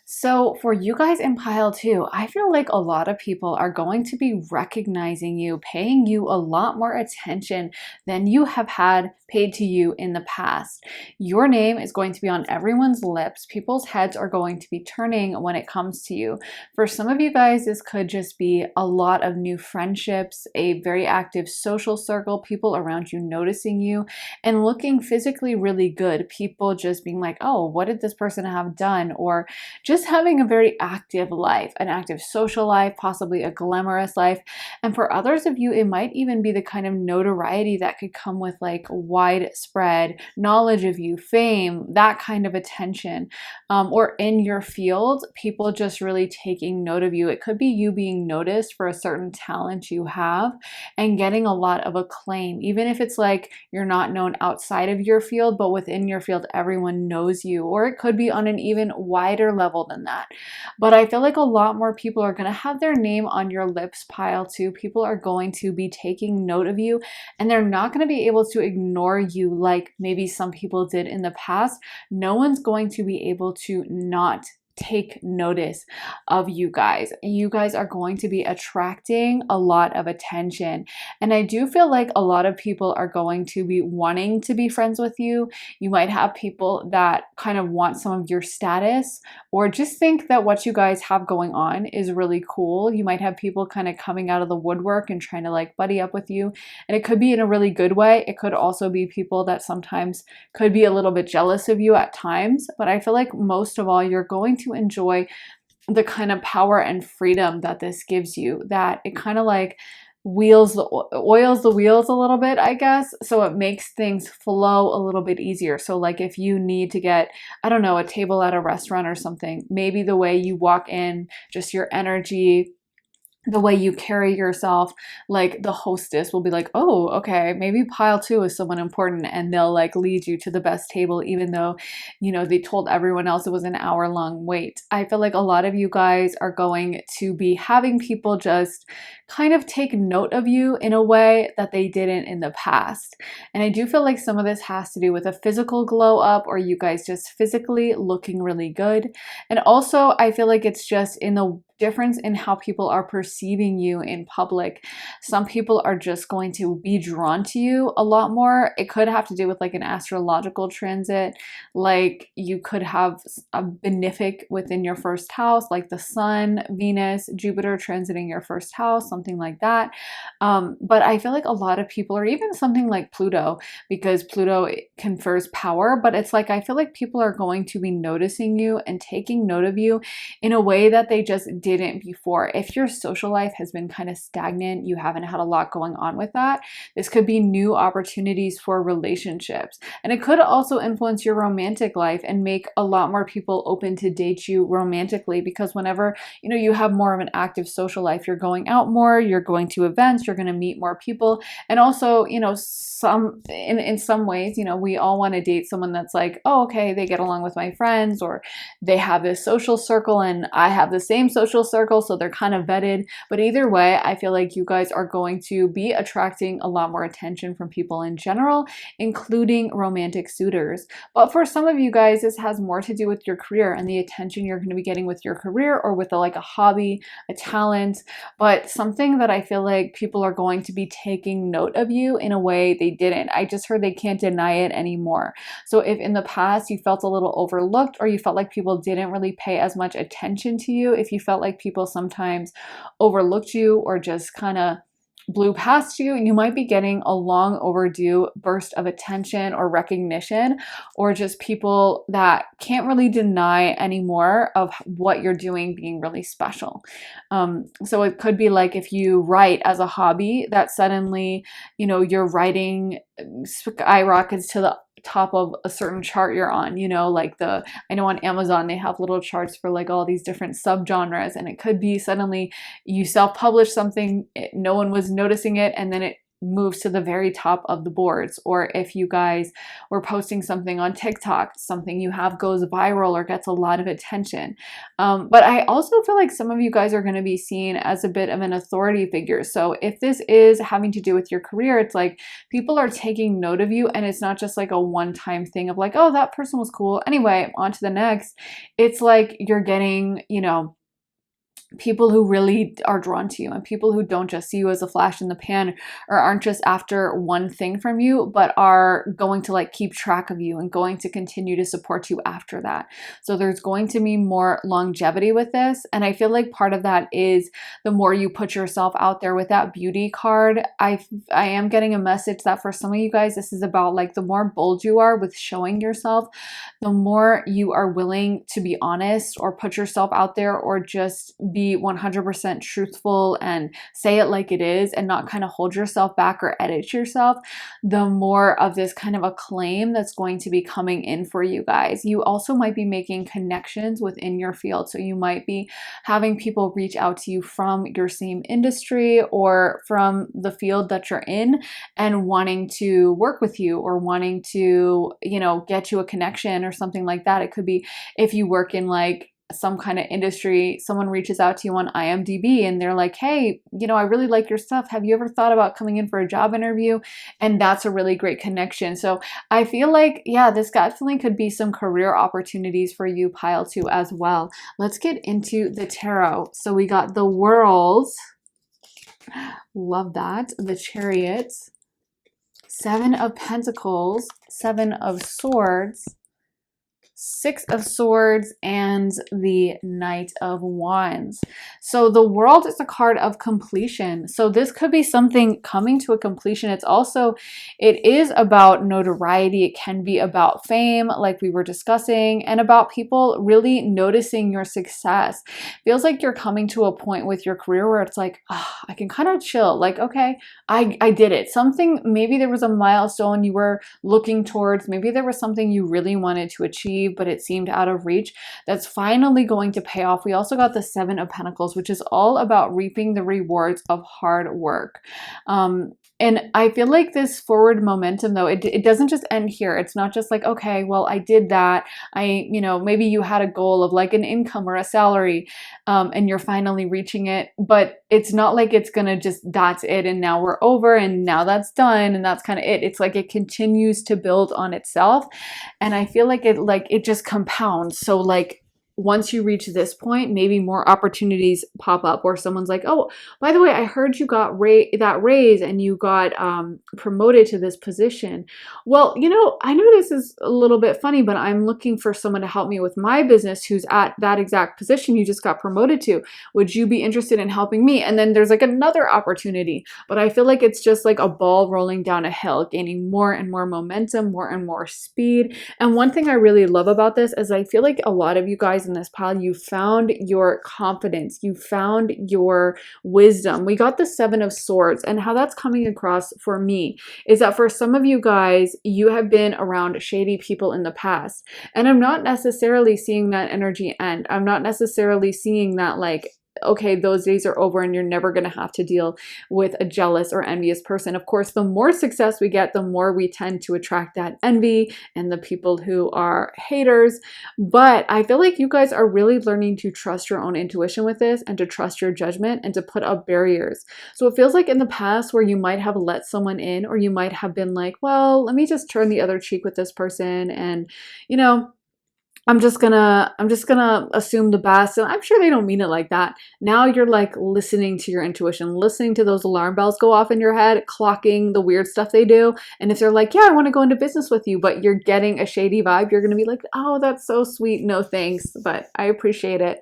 So, for you guys in pile two, I feel like a lot of people are going to be recognizing you, paying you a lot more attention than you have had paid to you in the past. Your name is going to be on everyone's lips. People's heads are going to be turning when it comes to you. For some of you guys, this could just be a lot of new friendships, a very active social circle, people around you noticing you and looking physically really good. People just being like, oh, what did this person have done? Or just having a very active life, an active social life, possibly a glamorous life. And for others of you, it might even be the kind of notoriety that could come with like widespread knowledge of you, fame, that kind of attention, or in your field, people just really taking note of you. It could be you being noticed for a certain talent you have and getting a lot of acclaim, even if it's like you're not known outside of your field, but within your field, everyone knows you, or it could be on an even wider level than that. But I feel like a lot more people are going to have their name on your lips pile too. People are going to be taking note of you and they're not going to be able to ignore you like maybe some people did in the past. No one's going to be able to not take notice of you guys. You guys are going to be attracting a lot of attention. And I do feel like a lot of people are going to be wanting to be friends with you. You might have people that kind of want some of your status or just think that what you guys have going on is really cool. You might have people kind of coming out of the woodwork and trying to like buddy up with you. And it could be in a really good way. It could also be people that sometimes could be a little bit jealous of you at times. But I feel like most of all, you're going to enjoy the kind of power and freedom that this gives you, that it kind of like oils the wheels a little bit, I guess. So it makes things flow a little bit easier. So like if you need to get, I don't know, a table at a restaurant or something, maybe the way you walk in, just your energy, the way you carry yourself, like the hostess will be like, oh, okay, maybe pile two is someone important, and they'll like lead you to the best table, even though, you know, they told everyone else it was an hour-long wait. I feel like a lot of you guys are going to be having people just kind of take note of you in a way that they didn't in the past. And I do feel like some of this has to do with a physical glow up, or you guys just physically looking really good. And also, I feel like it's just in the difference in how people are perceiving you in public. Some people are just going to be drawn to you a lot more. It could have to do with like an astrological transit, like you could have a benefic within your first house, like the sun, Venus, Jupiter transiting your first house, something like that. But I feel like a lot of people, or even something like Pluto, because Pluto confers power, but it's like I feel like people are going to be noticing you and taking note of you in a way that they just didn't before. If your social life has been kind of stagnant, you haven't had a lot going on with that, this could be new opportunities for relationships. And it could also influence your romantic life and make a lot more people open to date you romantically, because whenever, you know, you have more of an active social life, you're going out more, you're going to events, you're going to meet more people. And also, you know, in some ways, you know, we all want to date someone that's like, oh, okay, they get along with my friends, or they have this social circle and I have the same social circle, so they're kind of vetted. But either way, I feel like you guys are going to be attracting a lot more attention from people in general, including romantic suitors. But for some of you guys, this has more to do with your career and the attention you're going to be getting with your career, or with like a hobby, a talent, but something that I feel like people are going to be taking note of you in a way they didn't. I just heard they can't deny it anymore. So if in the past you felt a little overlooked, or you felt like people didn't really pay as much attention to you, if you felt like people sometimes overlooked you or just kind of blew past you, you might be getting a long overdue burst of attention or recognition, or just people that can't really deny anymore of what you're doing being really special. So it could be like if you write as a hobby, that suddenly, you know, your writing skyrockets to the top of a certain chart you're on, you know, like I know on Amazon they have little charts for like all these different subgenres, and it could be suddenly you self-publish something, no one was noticing it, and then it moves to the very top of the boards, or if you guys were posting something on TikTok, something you have goes viral or gets a lot of attention. But I also feel like some of you guys are going to be seen as a bit of an authority figure. So if this is having to do with your career, it's like people are taking note of you, and it's not just like a one-time thing of like, oh, that person was cool. Anyway, on to the next. It's like you're getting, people who really are drawn to you, and people who don't just see you as a flash in the pan, or aren't just after one thing from you, but are going to like keep track of you and going to continue to support you after that. So there's going to be more longevity with this. And I feel like part of that is the more you put yourself out there with that beauty card. I am getting a message that for some of you guys, this is about like the more bold you are with showing yourself, the more you are willing to be honest or put yourself out there, or just be 100% truthful and say it like it is, and not kind of hold yourself back or edit yourself, the more of this kind of acclaim that's going to be coming in for you guys. You also might be making connections within your field. So you might be having people reach out to you from your same industry or from the field that you're in, and wanting to work with you, or wanting to, get you a connection or something like that. It could be if you work in like some kind of industry, someone reaches out to you on IMDb and they're like, hey, I really like your stuff. Have you ever thought about coming in for a job interview? And that's a really great connection. So I feel like, yeah, this definitely could be some career opportunities for you, pile 2, as well. Let's get into the tarot. So we got the World. Love that. The Chariot, 7 of Pentacles, 7 of Swords, 6 of Swords, and the Knight of Wands. So the World is a card of completion. So this could be something coming to a completion. It is about notoriety. It can be about fame, like we were discussing, and about people really noticing your success. Feels like you're coming to a point with your career where it's like, I can kind of chill. Like, okay, I did it. Something, maybe there was a milestone you were looking towards. Maybe there was something you really wanted to achieve, but it seemed out of reach. That's finally going to pay off. We also got the 7 of Pentacles, which is all about reaping the rewards of hard work. And I feel like this forward momentum, though, it doesn't just end here. It's not just like, okay, well, I did that. Maybe you had a goal of like an income or a salary, and you're finally reaching it, but it's not like it's gonna just, that's it, and now we're over, and now that's done, and that's kind of it. It's like it continues to build on itself. And I feel like it just compounds. So like, once you reach this point, maybe more opportunities pop up, or someone's like, oh, by the way, I heard you got that raise and you got promoted to this position. Well, I know this is a little bit funny, but I'm looking for someone to help me with my business who's at that exact position you just got promoted to. Would you be interested in helping me? And then there's like another opportunity. But I feel like it's just like a ball rolling down a hill, gaining more and more momentum, more and more speed. And one thing I really love about this is I feel like a lot of you guys in this pile, you found your confidence, you found your wisdom. We got the 7 of Swords, and how that's coming across for me is that for some of you guys, you have been around shady people in the past, and I'm not necessarily seeing that energy end. I'm not necessarily seeing that like, okay, those days are over and you're never going to have to deal with a jealous or envious person. Of course, the more success we get, the more we tend to attract that envy and the people who are haters. But I feel like you guys are really learning to trust your own intuition with this, and to trust your judgment, and to put up barriers. So it feels like in the past where you might have let someone in, or you might have been like, well, let me just turn the other cheek with this person, and I'm just gonna assume the best. And I'm sure they don't mean it like that. Now you're like listening to your intuition, listening to those alarm bells go off in your head, clocking the weird stuff they do. And if they're like, yeah, I want to go into business with you, but you're getting a shady vibe, you're gonna be like, oh, that's so sweet. No thanks, but I appreciate it.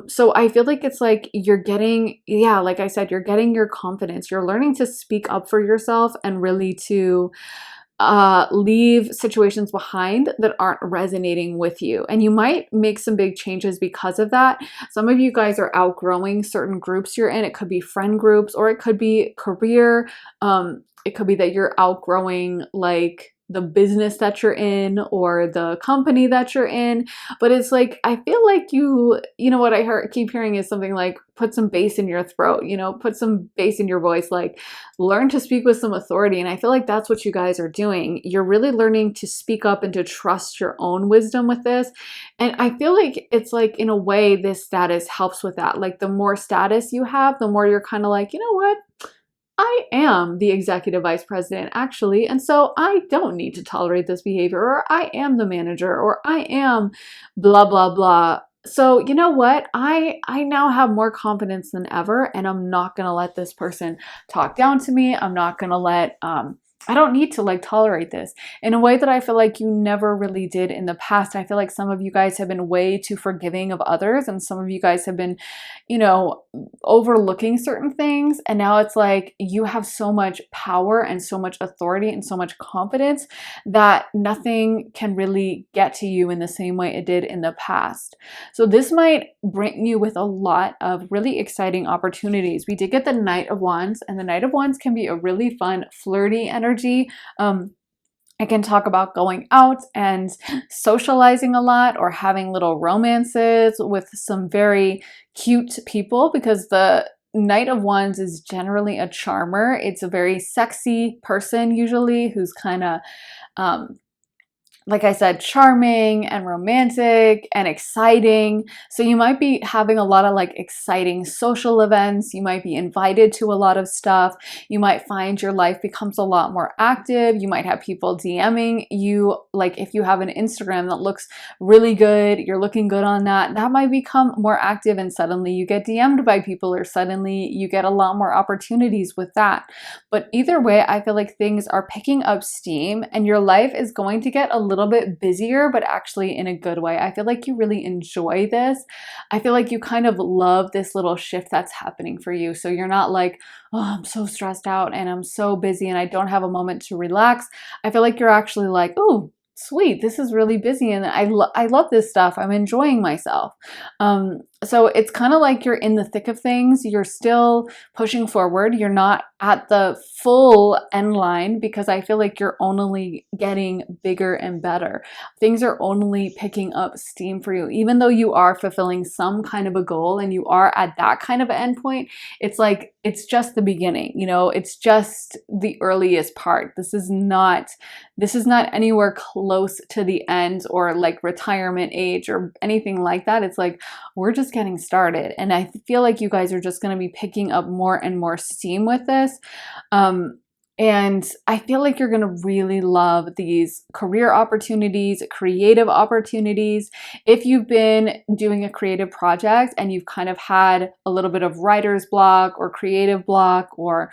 So I feel like it's like you're getting, yeah, like I said, you're getting your confidence. You're learning to speak up for yourself, and really to leave situations behind that aren't resonating with you. And you might make some big changes because of that. Some of you guys are outgrowing certain groups you're in. It could be friend groups, or it could be career. It could be that you're outgrowing like the business that you're in or the company that you're in, but it's like, I feel like you know what I keep hearing is something like, put some bass in your throat, you know, put some bass in your voice, like learn to speak with some authority. And I feel like that's what you guys are doing. You're really learning to speak up and to trust your own wisdom with this. And I feel like it's like, in a way, this status helps with that. Like the more status you have, the more you're kind of like, you know what? I am the executive vice president, actually, and so I don't need to tolerate this behavior, or I am the manager, or I am blah, blah, blah. So you know what? I now have more confidence than ever, and I'm not gonna let this person talk down to me. I'm not gonna let I don't need to like tolerate this in a way that I feel like you never really did in the past. I feel like some of you guys have been way too forgiving of others, and some of you guys have been, you know, overlooking certain things. And now it's like you have so much power and so much authority and so much confidence that nothing can really get to you in the same way it did in the past. So this might bring you with a lot of really exciting opportunities. We did get the Knight of Wands, and the Knight of Wands can be a really fun, flirty energy. I can talk about going out and socializing a lot, or having little romances with some very cute people, because the Knight of Wands is generally a charmer. It's a very sexy person usually, who's kind of like I said, charming and romantic and exciting. So you might be having a lot of like exciting social events. You might be invited to a lot of stuff. You might find your life becomes a lot more active. You might have people DMing you. Like if you have an Instagram that looks really good, you're looking good on that, that might become more active, and suddenly you get DM'd by people, or suddenly you get a lot more opportunities with that. But either way, I feel like things are picking up steam, and your life is going to get a little bit busier, but actually in a good way. I feel like you really enjoy this. I feel like you kind of love this little shift that's happening for you. So you're not like, oh, I'm so stressed out and I'm so busy and I don't have a moment to relax. I feel like you're actually like, oh, sweet, this is really busy and I love this stuff. I'm enjoying myself. So it's kind of like you're in the thick of things. You're still pushing forward. You're not at the full end line, because I feel like you're only getting bigger and better. Things are only picking up steam for you. Even though you are fulfilling some kind of a goal and you are at that kind of an endpoint, it's like, it's just the beginning, you know, it's just the earliest part. This is not anywhere close to the end or like retirement age or anything like that. It's like, we're just getting started. And I feel like you guys are just going to be picking up more and more steam with this. And I feel like you're going to really love these career opportunities, creative opportunities. If you've been doing a creative project and you've kind of had a little bit of writer's block or creative block, or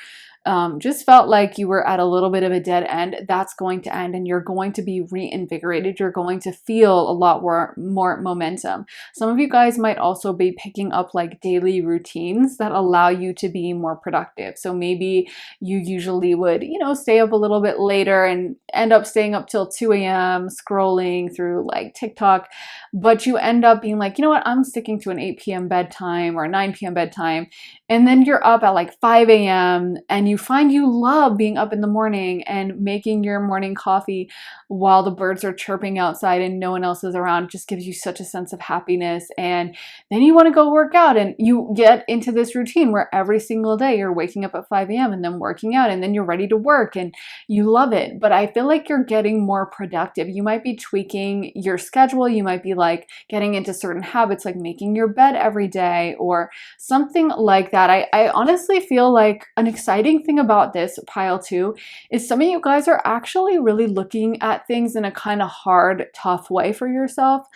just felt like you were at a little bit of a dead end, that's going to end and you're going to be reinvigorated. You're going to feel a lot more momentum. Some of you guys might also be picking up like daily routines that allow you to be more productive. So maybe you usually would, you know, stay up a little bit later and end up staying up till 2 a.m. scrolling through like TikTok, but you end up being like, you know what, I'm sticking to an 8 p.m. bedtime or a 9 p.m. bedtime. And then you're up at like 5 a.m. and you find you love being up in the morning and making your morning coffee while the birds are chirping outside and no one else is around. It just gives you such a sense of happiness. And then you want to go work out, and you get into this routine where every single day you're waking up at 5 a.m. and then working out, and then you're ready to work and you love it. But I feel like you're getting more productive. You might be tweaking your schedule. You might be like getting into certain habits, like making your bed every day or something like that. I honestly feel like an exciting thing about this pile too is some of you guys are actually really looking at things in a kind of hard, tough way for yourself.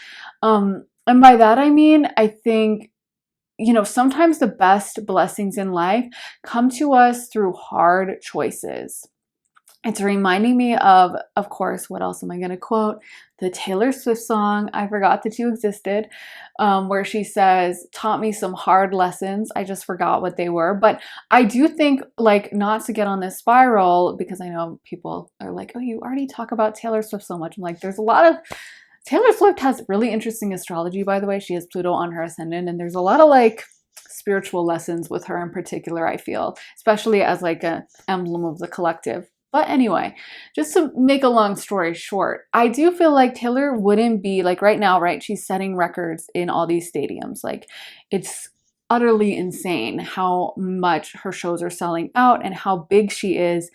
And by that, I mean, I think, you know, sometimes the best blessings in life come to us through hard choices. It's reminding me of course, what else am I going to quote? The Taylor Swift song, I Forgot That You Existed, where she says, taught me some hard lessons. I just forgot what they were. But I do think, like, not to get on this spiral, because I know people are like, oh, you already talk about Taylor Swift so much. I'm like, there's a lot of, Taylor Swift has really interesting astrology, by the way. She has Pluto on her ascendant, and there's a lot of like spiritual lessons with her in particular, I feel, especially as like an emblem of the collective. But anyway, just to make a long story short, I do feel like Taylor wouldn't be like right now, right? She's setting records in all these stadiums. Like it's utterly insane how much her shows are selling out and how big she is.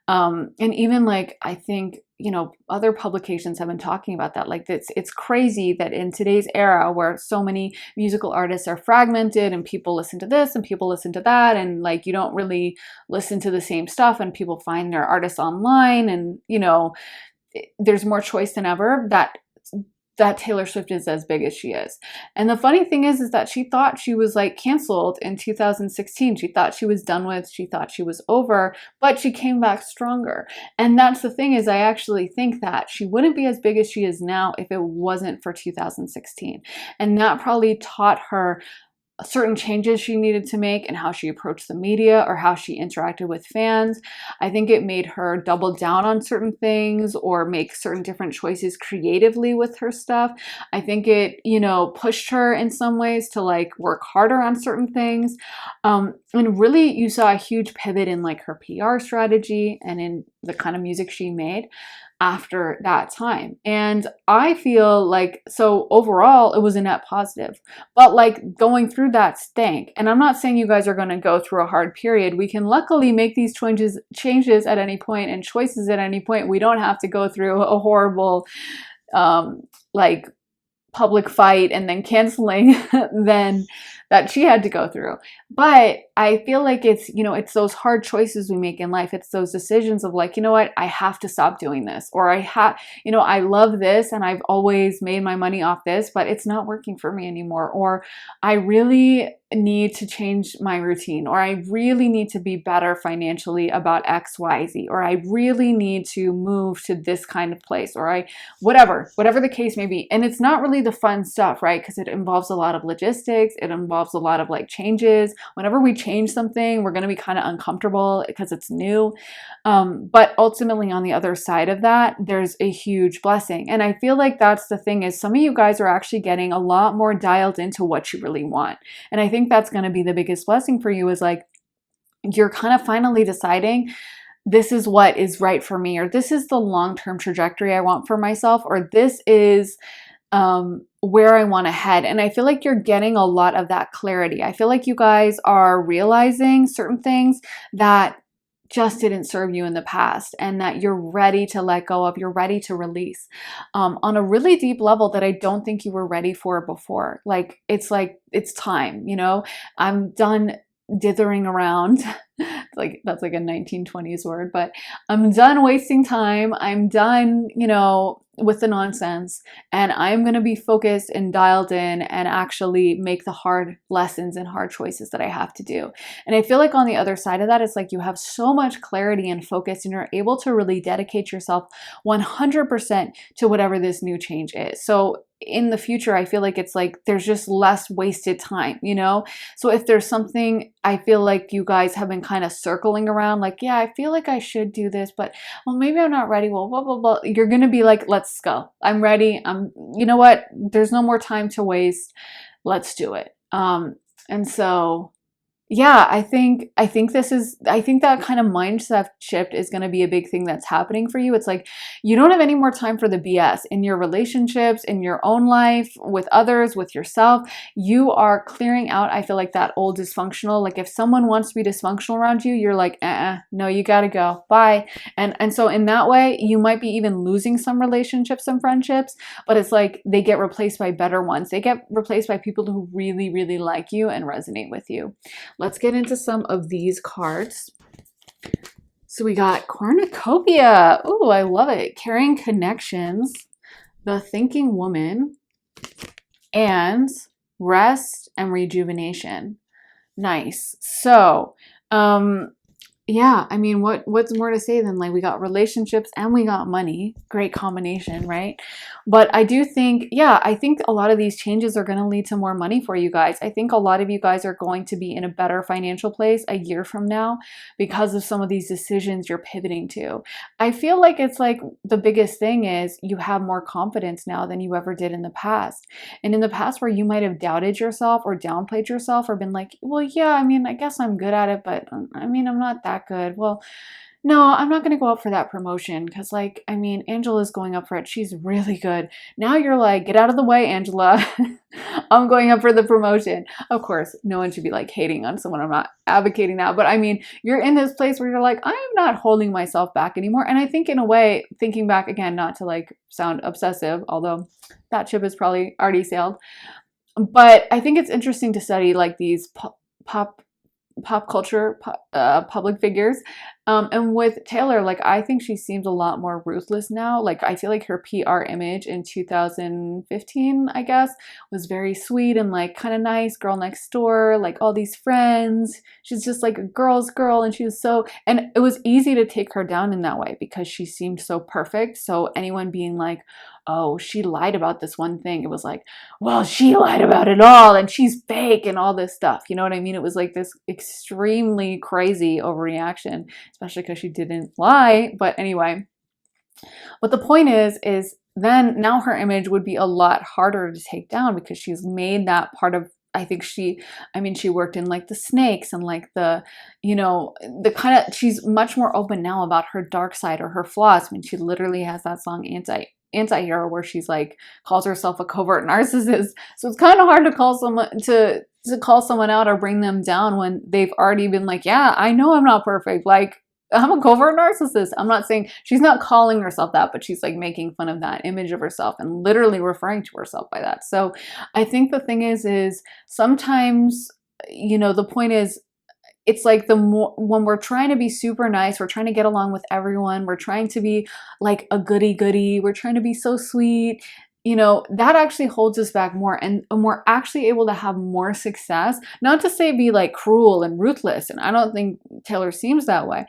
And even like I think, you know, other publications have been talking about that. Like it's crazy that in today's era where so many musical artists are fragmented and people listen to this and people listen to that, and like you don't really listen to the same stuff, and people find their artists online, and you know, there's more choice than ever, that Taylor Swift is as big as she is. And the funny thing is that she thought she was like canceled in 2016. She thought she was done with, she thought she was over, but she came back stronger. And that's the thing, is I actually think that she wouldn't be as big as she is now if it wasn't for 2016. And that probably taught her certain changes she needed to make and how she approached the media or how she interacted with fans. I think it made her double down on certain things or make certain different choices creatively with her stuff. I think it, you know, pushed her in some ways to like work harder on certain things. And really you saw a huge pivot in like her PR strategy and in the kind of music she made after that time. And I feel like, so overall it was a net positive, but like going through that stank. And I'm not saying you guys are going to go through a hard period. We can luckily make these changes at any point and choices at any point. We don't have to go through a horrible like public fight and then canceling then that she had to go through. But I feel like it's, you know, it's those hard choices we make in life. It's those decisions of like, you know what, I have to stop doing this, or you know, I love this and I've always made my money off this, but it's not working for me anymore. Or I really need to change my routine, or I really need to be better financially about X, Y, Z, or I really need to move to this kind of place, or whatever the case may be. And it's not really the fun stuff, right? Because it involves a lot of logistics. It involves a lot of like changes. Whenever we change something, we're going to be kind of uncomfortable because it's new. But ultimately on the other side of that, there's a huge blessing. And I feel like that's the thing, is some of you guys are actually getting a lot more dialed into what you really want. And I think that's going to be the biggest blessing for you, is like, you're kind of finally deciding this is what is right for me, or this is the long-term trajectory I want for myself, or this is where I want to head. And I feel like you're getting a lot of that clarity. I feel like you guys are realizing certain things that just didn't serve you in the past, and that you're ready to let go of, you're ready to release on a really deep level that I don't think you were ready for before. Like it's time, you know, I'm done dithering around. Like that's like a 1920s word, but I'm done wasting time. I'm done, you know, with the nonsense, and I'm going to be focused and dialed in and actually make the hard lessons and hard choices that I have to do. And I feel like on the other side of that, it's like you have so much clarity and focus, and you're able to really dedicate yourself 100% to whatever this new change is. So in the future, I feel like it's like there's just less wasted time, you know? So if there's something I feel like you guys have been kind of circling around, like, yeah, I feel like I should do this, but well, maybe I'm not ready. Well, blah, blah, blah. You're going to be like, let's go. I'm ready. You know what? There's no more time to waste. Let's do it. And so yeah, I think that kind of mindset shift is going to be a big thing that's happening for you. It's like you don't have any more time for the BS in your relationships, in your own life, with others, with yourself. You are clearing out, I feel like, that old dysfunctional. Like if someone wants to be dysfunctional around you, you're like, no, you got to go. Bye. And so in that way, you might be even losing some relationships and friendships, but it's like they get replaced by better ones. They get replaced by people who really, really like you and resonate with you. Let's get into some of these cards. So we got Cornucopia. Oh, I love it. Carrying connections, the thinking woman, and rest and rejuvenation. Nice. So, yeah, I mean, what's more to say than like we got relationships and we got money. Great combination, right? But I do think, yeah, I think a lot of these changes are going to lead to more money for you guys. I think a lot of you guys are going to be in a better financial place a year from now because of some of these decisions you're pivoting to. I feel like it's like the biggest thing is you have more confidence now than you ever did in the past. And in the past where you might have doubted yourself or downplayed yourself or been like, well, yeah, I mean, I guess I'm good at it, but I mean, I'm not that good. Well, no, I'm not going to go up for that promotion because, like, I mean, Angela's going up for it. She's really good. Now you're like, get out of the way, Angela. I'm going up for the promotion. Of course, no one should be like hating on someone. I'm not advocating that. But I mean, you're in this place where you're like, I am not holding myself back anymore. And I think, in a way, thinking back again, not to like sound obsessive, although that ship has probably already sailed. But I think it's interesting to study like these pop culture public figures, and with Taylor, like, I think she seems a lot more ruthless now. Like, I feel like her PR image in 2015, I guess, was very sweet and like kind of nice, girl next door, like all these friends. She's just like a girl's girl, and she was so, and it was easy to take her down in that way because she seemed so perfect. So anyone being like, oh, she lied about this one thing, it was like, well, she lied about it all and she's fake and all this stuff. You know what I mean? It was like this extremely crazy overreaction, especially because she didn't lie. But anyway, what the point is then now her image would be a lot harder to take down because she's made that part of, I think I mean, she worked in like the snakes and like the, you know, the kind of, she's much more open now about her dark side or her flaws. I mean, she literally has that song Anti-Hero where she's like, calls herself a covert narcissist. So it's kind of hard to call someone to call someone out or bring them down when they've already been like, yeah, I know I'm not perfect. Like, I'm a covert narcissist. I'm not saying, she's not calling herself that, but she's like making fun of that image of herself and literally referring to herself by that. So I think the thing is sometimes, you know, the point is, it's like the more, when we're trying to be super nice, we're trying to get along with everyone, we're trying to be like a goody goody, we're trying to be so sweet, you know, that actually holds us back more, and we're actually able to have more success. Not to say be like cruel and ruthless, and I don't think Taylor seems that way.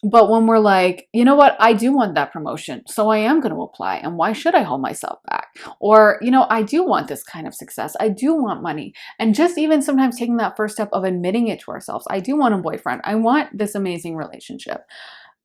But when we're like, you know what, I do want that promotion, so I am going to apply. And why should I hold myself back? Or, you know, I do want this kind of success. I do want money. And just even sometimes taking that first step of admitting it to ourselves. I do want a boyfriend. I want this amazing relationship.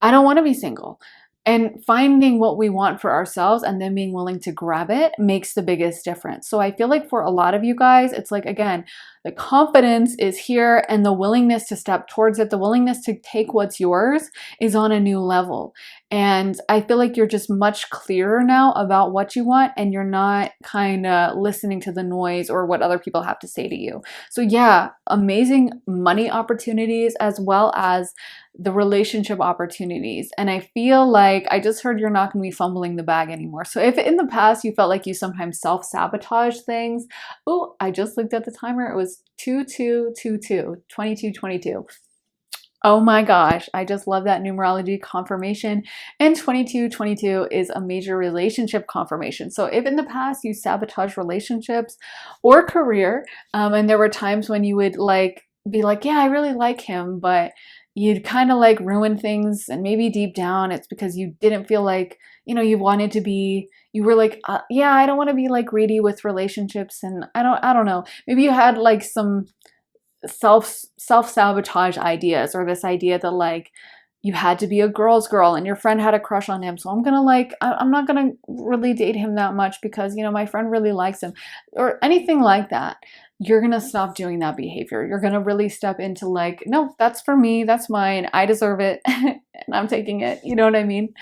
I don't want to be single. And finding what we want for ourselves and then being willing to grab it makes the biggest difference. So I feel like for a lot of you guys, it's like, again, the confidence is here and the willingness to step towards it, the willingness to take what's yours is on a new level. And I feel like you're just much clearer now about what you want, and you're not kind of listening to the noise or what other people have to say to you. So yeah, amazing money opportunities as well as the relationship opportunities. And I feel like I just heard you're not going to be fumbling the bag anymore. So if in the past you felt like you sometimes self-sabotage things, oh, I just looked at the timer. It was 2222, 2222. Oh my gosh, I just love that numerology confirmation. And 2222 is a major relationship confirmation. So if in the past you sabotage relationships or career, and there were times when you would like be like, yeah, I really like him, but you'd kind of like ruin things, and maybe deep down it's because you didn't feel like, you know, you wanted to be, you were like, yeah, I don't want to be like greedy with relationships, and I don't know, maybe you had like some self-sabotage ideas, or this idea that like you had to be a girl's girl and your friend had a crush on him, so I'm gonna like, I'm not gonna really date him that much because, you know, my friend really likes him, or anything like that. You're gonna stop doing that behavior. You're gonna really step into like, no, that's for me, that's mine, I deserve it, and I'm taking it. You know what I mean?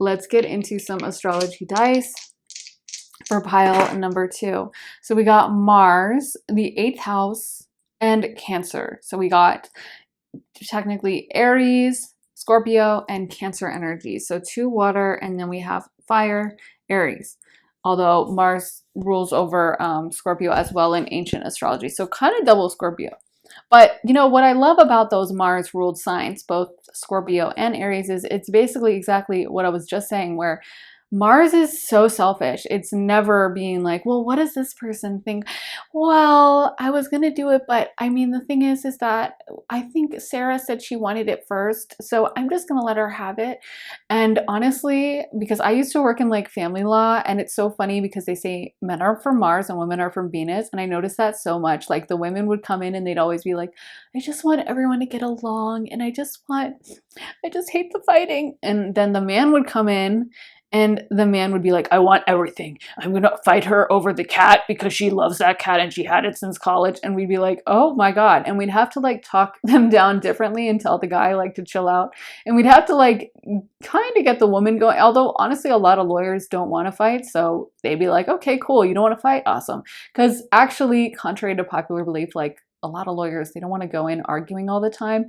Let's get into some astrology dice for pile number 2. So we got Mars, the 8th house, and Cancer. So we got technically Aries, Scorpio, and Cancer energy. So 2 water, and then we have fire, Aries. Although Mars rules over Scorpio as well in ancient astrology. So kind of double Scorpio. But you know what I love about those Mars ruled signs, both Scorpio and Aries, is it's basically exactly what I was just saying, where Mars is so selfish. It's never being like, well, what does this person think? Well, I was going to do it, but I mean, the thing is that I think Sarah said she wanted it first, so I'm just going to let her have it. And honestly, because I used to work in like family law, and it's so funny because they say men are from Mars and women are from Venus. And I noticed that so much. Like the women would come in and they'd always be like, I just want everyone to get along, and I just hate the fighting. And then the man would come in And the man would be like, I want everything. I'm going to fight her over the cat because she loves that cat and she had it since college. And we'd be like, oh my God. And we'd have to like talk them down differently and tell the guy like to chill out. And we'd have to like kind of get the woman going. Although honestly, a lot of lawyers don't want to fight. So they'd be like, okay, cool. You don't want to fight? Awesome. Because actually, contrary to popular belief, like a lot of lawyers, they don't want to go in arguing all the time,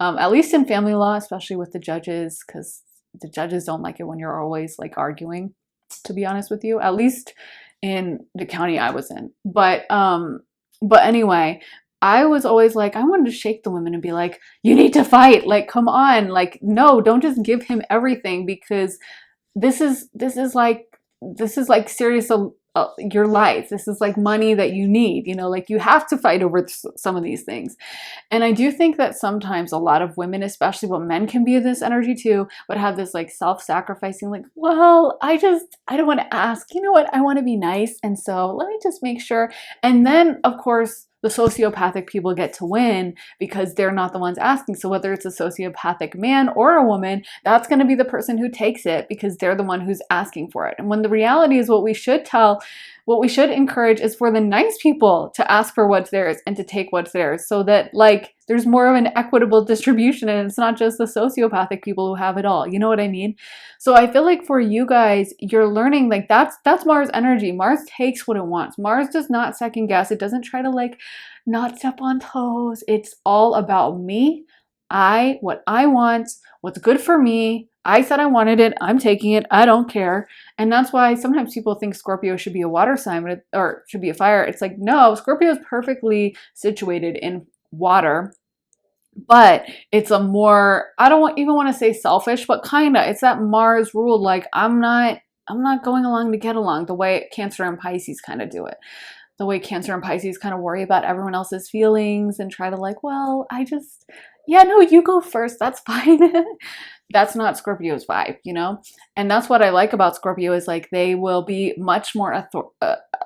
at least in family law, especially with the judges, because the judges don't like it when you're always like arguing, to be honest with you, at least in the county I was in. But anyway, I was always like, I wanted to shake the women and be like, you need to fight. Like, come on. Like, no, don't just give him everything, because this is like serious, your life. This is like money that you need, like you have to fight over some of these things. And I do think that sometimes a lot of women, especially, well, men can be in this energy too, but have this like self-sacrificing, like, well, I don't want to ask, you know what, I want to be nice. And so let me just make sure. And then of course, the sociopathic people get to win because they're not the ones asking. So whether it's a sociopathic man or a woman, that's going to be the person who takes it because they're the one who's asking for it. And when the reality is, what we should encourage is for the nice people to ask for what's theirs and to take what's theirs, so that like there's more of an equitable distribution and it's not just the sociopathic people who have it all. You know what I mean? So I feel like for you guys, you're learning like that's Mars energy. Mars takes what it wants. Mars does not second guess. It doesn't try to like not step on toes. It's all about me. What I want, what's good for me. I said I wanted it. I'm taking it. I don't care. And that's why sometimes people think Scorpio should be a water sign or should be a fire. It's like, no, Scorpio is perfectly situated in water, but it's a more, I don't even want to say selfish, but kind of, it's that Mars rule. Like I'm not going along to get along, the way Cancer and Pisces kind of do it. The way Cancer and Pisces kind of worry about everyone else's feelings and try to like, well, yeah, no, you go first. That's fine. That's not Scorpio's vibe, And that's what I like about Scorpio is like they will be much more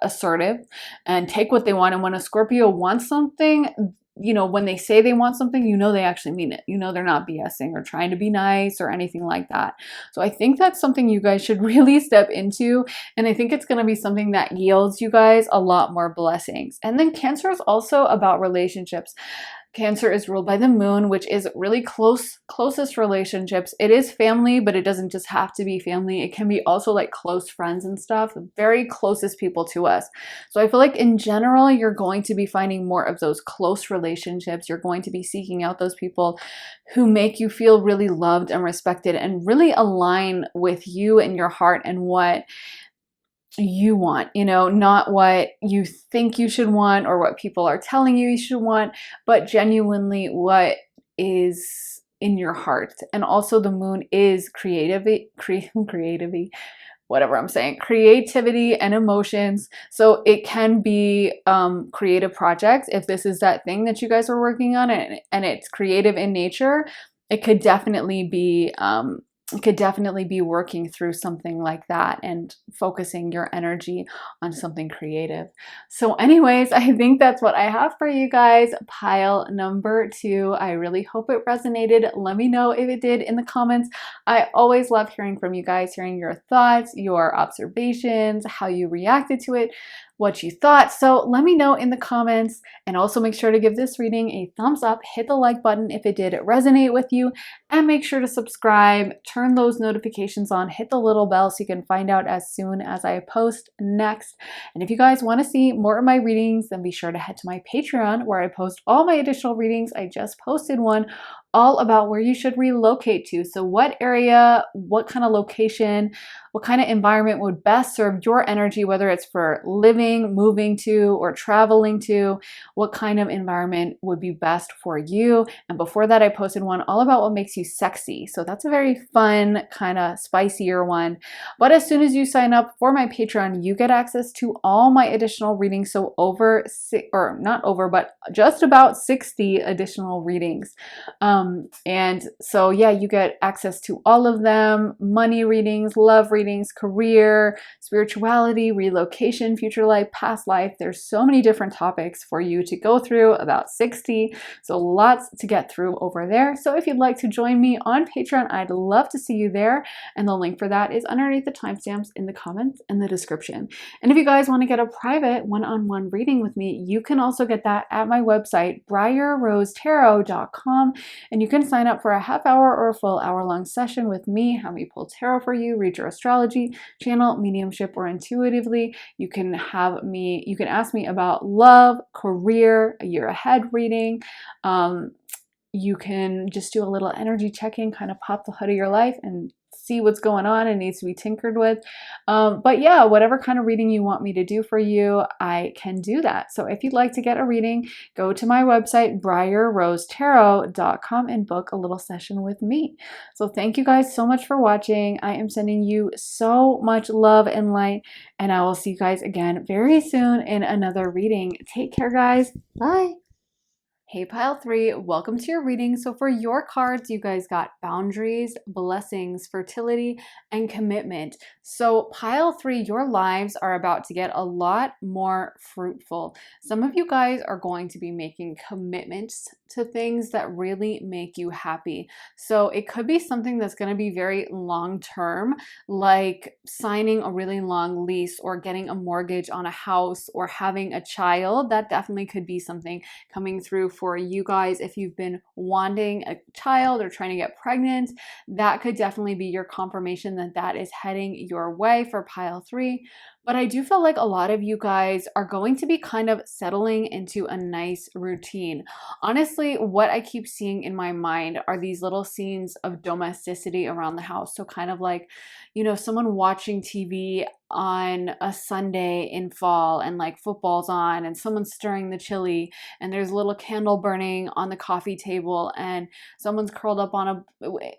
assertive and take what they want. And when a Scorpio wants something, when they say they want something, they actually mean it. They're not BSing or trying to be nice or anything like that. So I think that's something you guys should really step into. And I think it's going to be something that yields you guys a lot more blessings. And then Cancer is also about relationships. Cancer is ruled by the moon, which is really closest relationships. It is family, but it doesn't just have to be family. It can be also like close friends and stuff, the very closest people to us. So I feel like in general, you're going to be finding more of those close relationships. You're going to be seeking out those people who make you feel really loved and respected and really align with you and your heart and what you want, not what you think you should want or what people are telling you should want, but genuinely what is in your heart. And also the moon is creativity, whatever I'm saying, creativity and emotions. So it can be creative projects. If this is that thing that you guys are working on and it's creative in nature, it could definitely be working through something like that and focusing your energy on something creative. So anyways, I think that's what I have for you guys. Pile number 2. I really hope it resonated. Let me know if it did in the comments. I always love hearing from you guys, hearing your thoughts, your observations, how you reacted to it, what you thought. So let me know in the comments, and also make sure to give this reading a thumbs up, hit the like button if it did resonate with you, and make sure to subscribe, turn those notifications on, hit the little bell so you can find out as soon as I post next. And if you guys want to see more of my readings, then be sure to head to my Patreon where I post all my additional readings. I just posted one all about where you should relocate to. So what area, what kind of location, what kind of environment would best serve your energy, whether it's for living, moving to, or traveling to, what kind of environment would be best for you. And before that, I posted one all about what makes you sexy. So that's a very fun, kind of spicier one. But as soon as you sign up for my Patreon, you get access to all my additional readings. So just about 60 additional readings. And so, yeah, you get access to all of them: money readings, love readings, career, spirituality, relocation, future life, past life. There's so many different topics for you to go through, about 60. So lots to get through over there. So if you'd like to join me on Patreon, I'd love to see you there. And the link for that is underneath the timestamps in the comments and the description. And if you guys want to get a private one-on-one reading with me, you can also get that at my website, briarrosetarot.com. And you can sign up for a half hour or a full hour-long session with me, have me pull tarot for you, read your astrology, channel mediumship or intuitively. You can ask me about love, career, a year ahead reading. You can just do a little energy check-in, kind of pop the hood of your life and see what's going on and needs to be tinkered with. But yeah, whatever kind of reading you want me to do for you, I can do that. So if you'd like to get a reading, go to my website, briarrosetarot.com, and book a little session with me. So thank you guys so much for watching. I am sending you so much love and light, and I will see you guys again very soon in another reading. Take care, guys. Bye. Hey Pile 3, welcome to your reading. So for your cards, you guys got boundaries, blessings, fertility, and commitment. So Pile 3, your lives are about to get a lot more fruitful. Some of you guys are going to be making commitments to things that really make you happy. So it could be something that's going to be very long term, like signing a really long lease or getting a mortgage on a house or having a child. That definitely could be something coming through for you guys. If you've been wanting a child or trying to get pregnant, that could definitely be your confirmation that that is heading your way for Pile 3. But I do feel like a lot of you guys are going to be kind of settling into a nice routine. Honestly, what I keep seeing in my mind are these little scenes of domesticity around the house. So kind of like, someone watching TV on a Sunday in fall and like football's on and someone's stirring the chili and there's a little candle burning on the coffee table and someone's curled up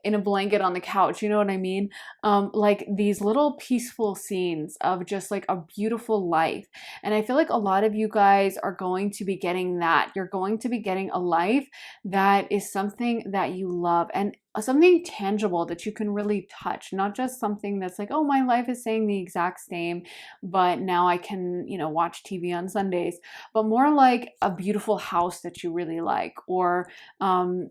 in a blanket on the couch. You know what I mean? Like these little peaceful scenes of just like a beautiful life. And I feel like a lot of you guys are going to be getting that. You're going to be getting a life that is something that you love and something tangible that you can really touch, not just something that's like, oh, my life is saying the exact same, but now I can, watch TV on Sundays, but more like a beautiful house that you really like, or a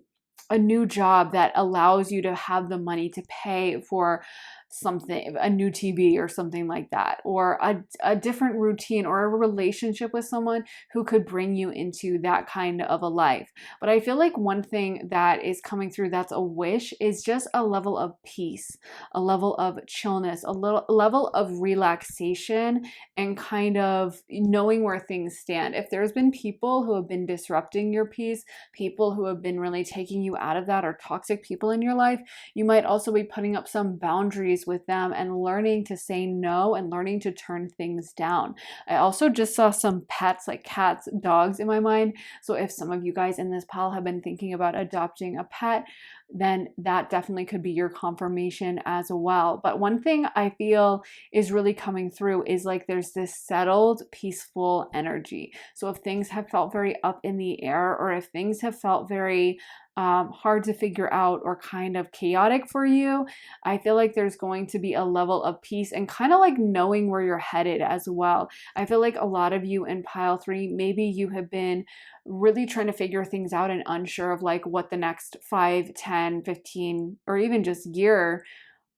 new job that allows you to have the money to pay for something, a new TV or something like that, or a different routine or a relationship with someone who could bring you into that kind of a life. But I feel like one thing that is coming through that's a wish is just a level of peace, a level of chillness, a level of relaxation, and kind of knowing where things stand. If there's been people who have been disrupting your peace, people who have been really taking you out of that, or toxic people in your life, you might also be putting up some boundaries with them and learning to say no and learning to turn things down. I also just saw some pets, like cats, dogs, in my mind. So if some of you guys in this pile have been thinking about adopting a pet, then that definitely could be your confirmation as well. But one thing I feel is really coming through is like there's this settled, peaceful energy. So if things have felt very up in the air, or if things have felt very hard to figure out or kind of chaotic for you, I feel like there's going to be a level of peace and kind of like knowing where you're headed as well. I feel like a lot of you in Pile 3, maybe you have been really trying to figure things out and unsure of like what the next 5, 10, 15, or even just year,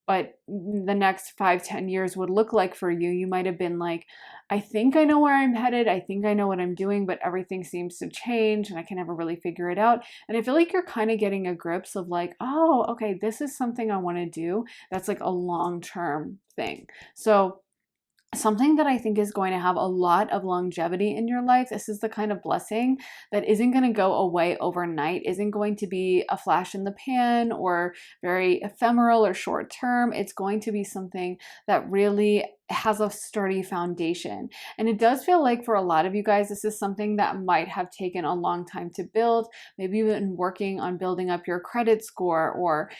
but the next 5, 10 years would look like for you. You might have been like, I think I know where I'm headed. I think I know what I'm doing, but everything seems to change and I can never really figure it out. And I feel like you're kind of getting a grips of like, oh, okay, this is something I want to do. That's like a long-term thing. So something that I think is going to have a lot of longevity in your life. This is the kind of blessing that isn't going to go away overnight, isn't going to be a flash in the pan or very ephemeral or short term. It's going to be something that really has a sturdy foundation. And it does feel like for a lot of you guys, this is something that might have taken a long time to build. Maybe you've been working on building up your credit score, or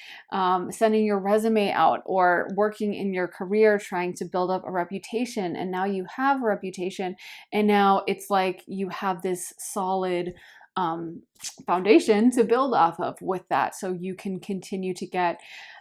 sending your resume out, or working in your career trying to build up a reputation. And now you have a reputation, and now it's like you have this solid foundation to build off of with that, so you can continue to get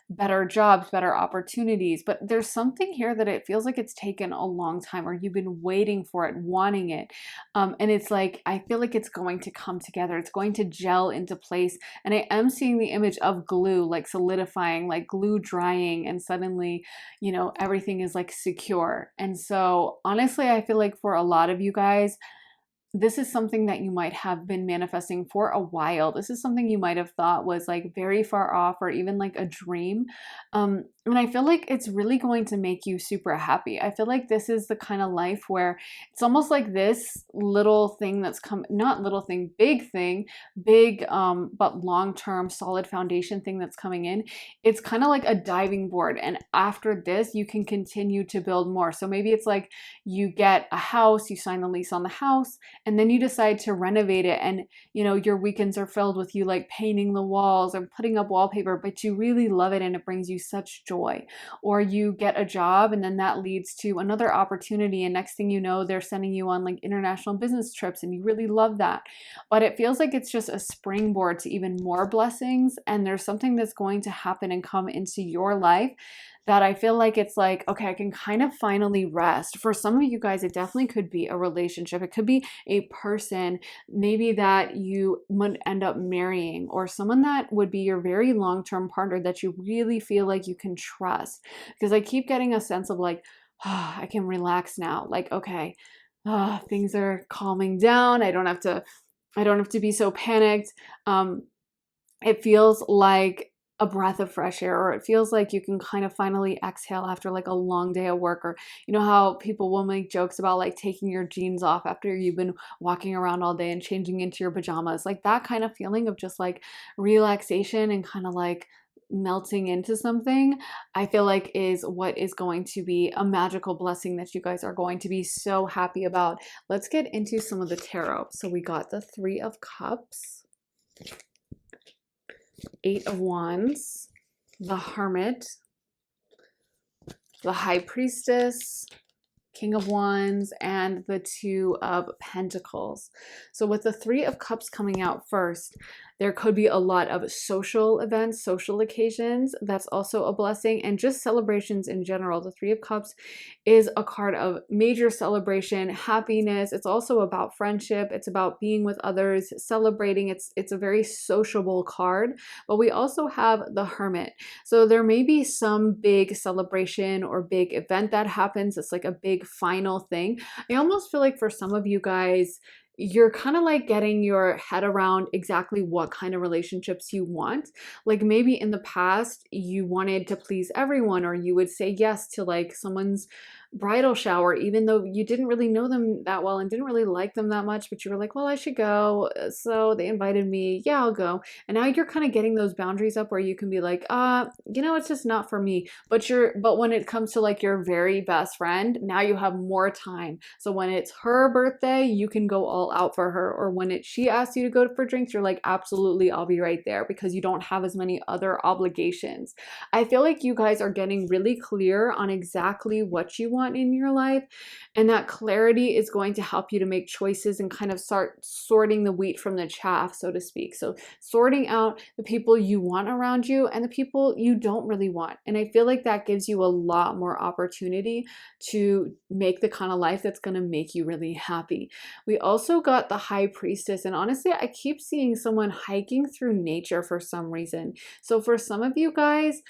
better jobs, better opportunities. But there's something here that it feels like it's taken a long time, or you've been waiting for it, wanting it. And it's like, I feel like it's going to come together. It's going to gel into place. And I am seeing the image of glue, like solidifying, like glue drying, and suddenly, you know, everything is like secure. And so honestly, I feel like for a lot of you guys, this is something that you might have been manifesting for a while. This is something you might have thought was like very far off, or even like a dream. And I feel like it's really going to make you super happy. I feel like this is the kind of life where it's almost like this little thing that's come, not little thing, big thing, big, but long-term solid foundation thing that's coming in. It's kind of like a diving board. And after this, you can continue to build more. So maybe it's like you get a house, you sign the lease on the house, and then you decide to renovate it, and you know your weekends are filled with you like painting the walls or putting up wallpaper, but you really love it and it brings you such joy. Or you get a job, and then that leads to another opportunity, and next thing you know, they're sending you on like international business trips, and you really love that. But it feels like it's just a springboard to even more blessings, and there's something that's going to happen and come into your life that I feel like it's like, okay, I can kind of finally rest. For some of you guys, it definitely could be a relationship. It could be a person maybe that you would end up marrying, or someone that would be your very long-term partner that you really feel like you can trust. Because I keep getting a sense of like, oh, I can relax now. Like, okay, things are calming down. I don't have to be so panicked. It feels like a breath of fresh air, or it feels like you can kind of finally exhale after like a long day of work. Or you know how people will make jokes about like taking your jeans off after you've been walking around all day and changing into your pajamas, like that kind of feeling of just like relaxation and kind of like melting into something, I feel like is what is going to be a magical blessing that you guys are going to be so happy about. Let's get into some of the tarot. So we got the Three of Cups, Eight of Wands, the Hermit, the High Priestess, King of Wands, and the Two of Pentacles. So with the Three of Cups coming out first, there could be a lot of social events, social occasions. That's also a blessing, and just celebrations in general. The Three of Cups is a card of major celebration, happiness. It's also about friendship. It's about being with others, celebrating. It's a very sociable card. But we also have the Hermit. So there may be some big celebration or big event that happens. It's like a big final thing. I almost feel like for some of you guys, you're kind of like getting your head around exactly what kind of relationships you want. Like maybe in the past you wanted to please everyone, or you would say yes to like someone's bridal shower, even though you didn't really know them that well and didn't really like them that much, but you were like, well, I should go. So they invited me. Yeah, I'll go. And now you're kind of getting those boundaries up where you can be like, you know, it's just not for me. But when it comes to like your very best friend, now you have more time. So when it's her birthday, you can go all out for her. Or when she asks you to go for drinks, you're like, absolutely, I'll be right there, because you don't have as many other obligations. I feel like you guys are getting really clear on exactly what you want in your life, and that clarity is going to help you to make choices and kind of start sorting the wheat from the chaff, so to speak. So sorting out the people you want around you and the people you don't really want. And I feel like that gives you a lot more opportunity to make the kind of life that's going to make you really happy. We also got the High Priestess, and honestly, I keep seeing someone hiking through nature for some reason. So for some of you guys,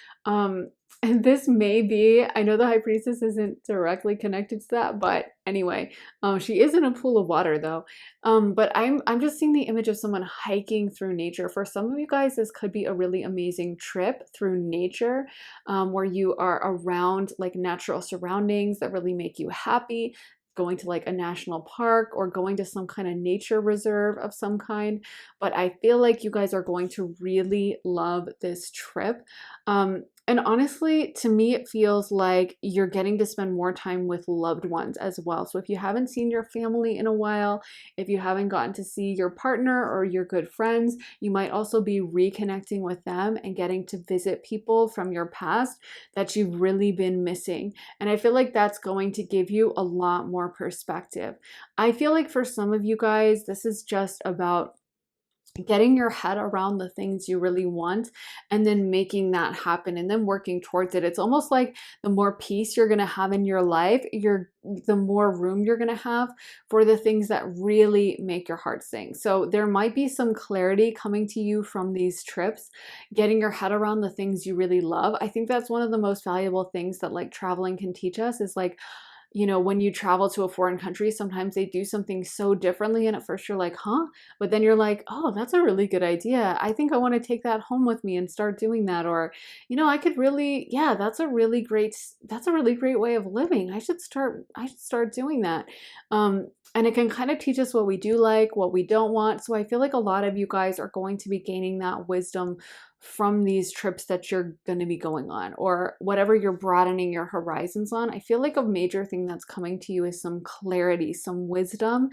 and this may be, I know the High Priestess isn't directly connected to that, but anyway, she is in a pool of water though. But I'm just seeing the image of someone hiking through nature. For some of you guys, this could be a really amazing trip through nature, where you are around like natural surroundings that really make you happy. Going to like a national park or going to some kind of nature reserve of some kind. But I feel like you guys are going to really love this trip. And honestly, to me, it feels like you're getting to spend more time with loved ones as well. So if you haven't seen your family in a while, if you haven't gotten to see your partner or your good friends, you might also be reconnecting with them and getting to visit people from your past that you've really been missing. And I feel like that's going to give you a lot more perspective. I feel like for some of you guys, this is just about getting your head around the things you really want and then making that happen and then working towards it. It's almost like the more peace you're going to have in your life, the more room you're going to have for the things that really make your heart sing. So there might be some clarity coming to you from these trips, getting your head around the things you really love. I think that's one of the most valuable things that like traveling can teach us is like, when you travel to a foreign country, sometimes they do something so differently. And at first you're like, huh? But then you're like, oh, that's a really good idea. I think I want to take that home with me and start doing that. Or, I could really, yeah, that's a really great way of living. I should start doing that. And it can kind of teach us what we do like, what we don't want. So I feel like a lot of you guys are going to be gaining that wisdom from these trips that you're going to be going on or whatever you're broadening your horizons on. I feel like a major thing that's coming to you is some clarity, some wisdom,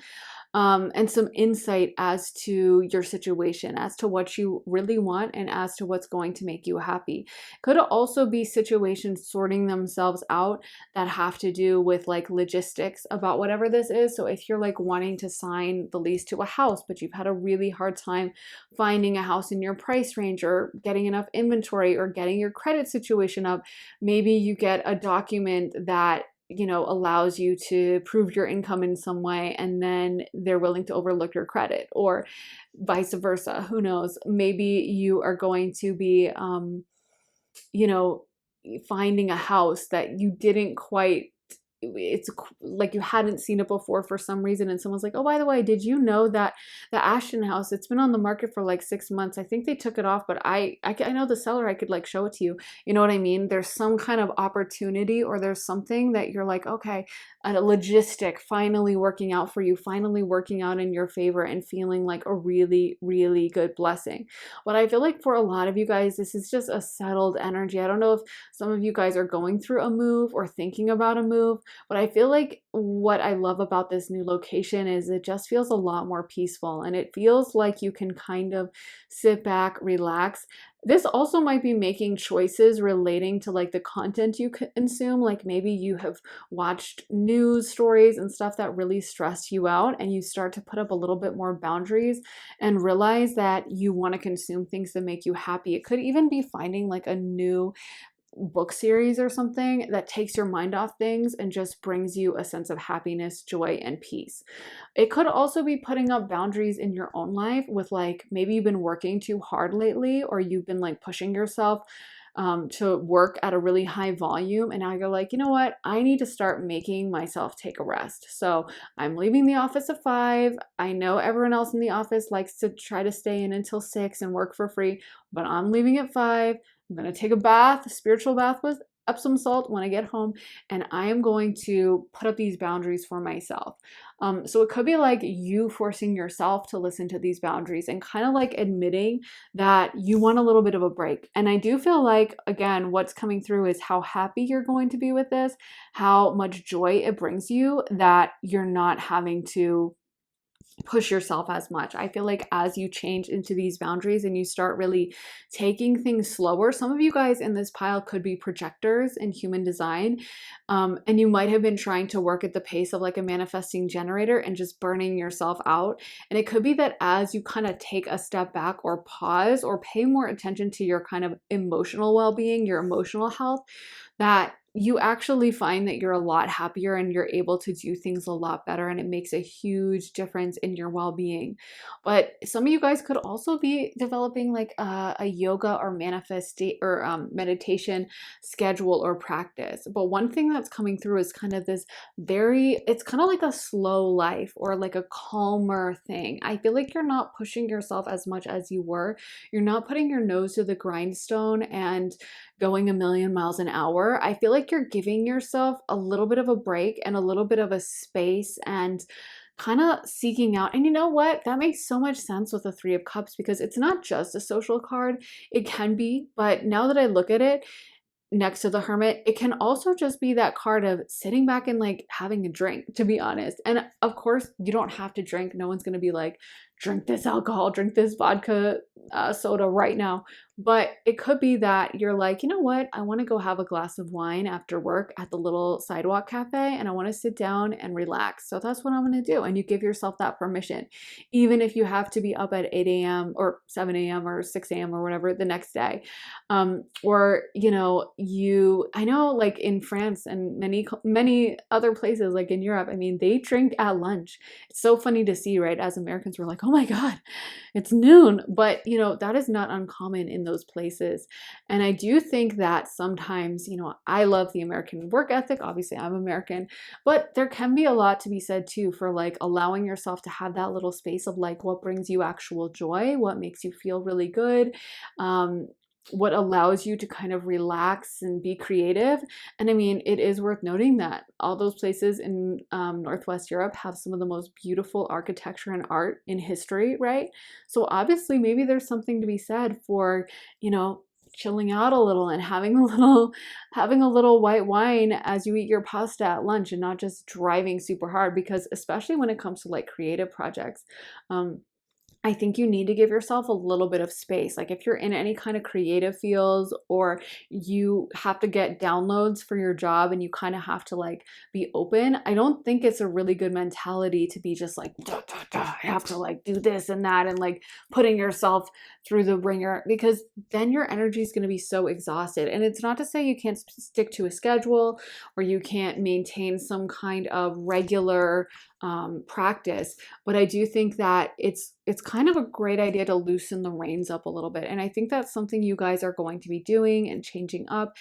and some insight as to your situation, as to what you really want, and as to what's going to make you happy. Could also be situations sorting themselves out that have to do with like logistics about whatever this is. So if you're like wanting to sign the lease to a house, but you've had a really hard time finding a house in your price range or getting enough inventory or getting your credit situation up, maybe you get a document that allows you to prove your income in some way, and then they're willing to overlook your credit, or vice versa. Who knows? Maybe you are going to be, you know, finding a house that you didn't quite like you hadn't seen it before for some reason, and someone's like, oh, by the way, did you know that the Ashton house, it's been on the market for like 6 months? I think they took it off, but I know the seller, I could like show it to you. You know what I mean? There's some kind of opportunity, or there's something that you're like, okay, a logistic finally working out for you, finally working out in your favor and feeling like a really, really good blessing. But I feel like for a lot of you guys, this is just a settled energy. I don't know if some of you guys are going through a move or thinking about a move, but I feel like what I love about this new location is it just feels a lot more peaceful, and it feels like you can kind of sit back, relax. This also might be making choices relating to like the content you consume. Like maybe you have watched news stories and stuff that really stress you out, and you start to put up a little bit more boundaries and realize that you want to consume things that make you happy. It could even be finding like a new book series or something that takes your mind off things and just brings you a sense of happiness, joy, and peace. It could also be putting up boundaries in your own life with like maybe you've been working too hard lately, or you've been like pushing yourself to work at a really high volume. And now you're like, you know what? I need to start making myself take a rest. So I'm leaving the office at 5. I know everyone else in the office likes to try to stay in until 6 and work for free, but I'm leaving at 5. I'm going to take a bath, a spiritual bath with Epsom salt when I get home, and I am going to put up these boundaries for myself. So it could be like you forcing yourself to listen to these boundaries and kind of like admitting that you want a little bit of a break. And I do feel like, again, what's coming through is how happy you're going to be with this, how much joy it brings you, that you're not having to push yourself as much. I feel like as you change into these boundaries and you start really taking things slower, some of you guys in this pile could be projectors in human design, and you might have been trying to work at the pace of like a manifesting generator and just burning yourself out. And it could be that as you kind of take a step back or pause or pay more attention to your kind of emotional well-being, your emotional health, that you actually find that you're a lot happier and you're able to do things a lot better, and it makes a huge difference in your well-being. But some of you guys could also be developing like a yoga or meditation schedule or practice. But one thing that's coming through is kind of this it's kind of like a slow life or like a calmer thing. I feel like you're not pushing yourself as much as you were. You're not putting your nose to the grindstone and going a million miles an hour. I feel like you're giving yourself a little bit of a break and a little bit of a space and kind of seeking out. And you know what? That makes so much sense with the 3 of Cups, because it's not just a social card. It can be, but now that I look at it, next to the Hermit, it can also just be that card of sitting back and like having a drink, to be honest. And of course, you don't have to drink. No one's going to be like, drink this alcohol, drink this vodka soda right now. But it could be that you're like, you know what? I want to go have a glass of wine after work at the little sidewalk cafe and I want to sit down and relax. So that's what I'm going to do. And you give yourself that permission, even if you have to be up at 8 a.m. or 7 a.m. or 6 a.m. or whatever the next day. Or, I know like in France and many other places, like in Europe, I mean, they drink at lunch. It's so funny to see, right? As Americans, we're like, oh my God, it's noon. But, that is not uncommon in those places. And I do think that sometimes, I love the American work ethic. Obviously, I'm American, but there can be a lot to be said too for like allowing yourself to have that little space of like what brings you actual joy, what makes you feel really good. What allows you to kind of relax and be creative. And I mean, it is worth noting that all those places in Northwest Europe have some of the most beautiful architecture and art in history, right? So obviously, maybe there's something to be said for, chilling out a little and having a little white wine as you eat your pasta at lunch and not just driving super hard, because especially when it comes to like creative projects, I think you need to give yourself a little bit of space. Like if you're in any kind of creative fields or you have to get downloads for your job and you kind of have to like be open, I don't think it's a really good mentality to be just like, "Duh, duh, duh, I have to like do this and that," and like putting yourself through the ringer, because then your energy is going to be so exhausted. And it's not to say you can't stick to a schedule or you can't maintain some kind of regular practice, but I do think that it's kind of a great idea to loosen the reins up a little bit. And I think that's something you guys are going to be doing and changing up.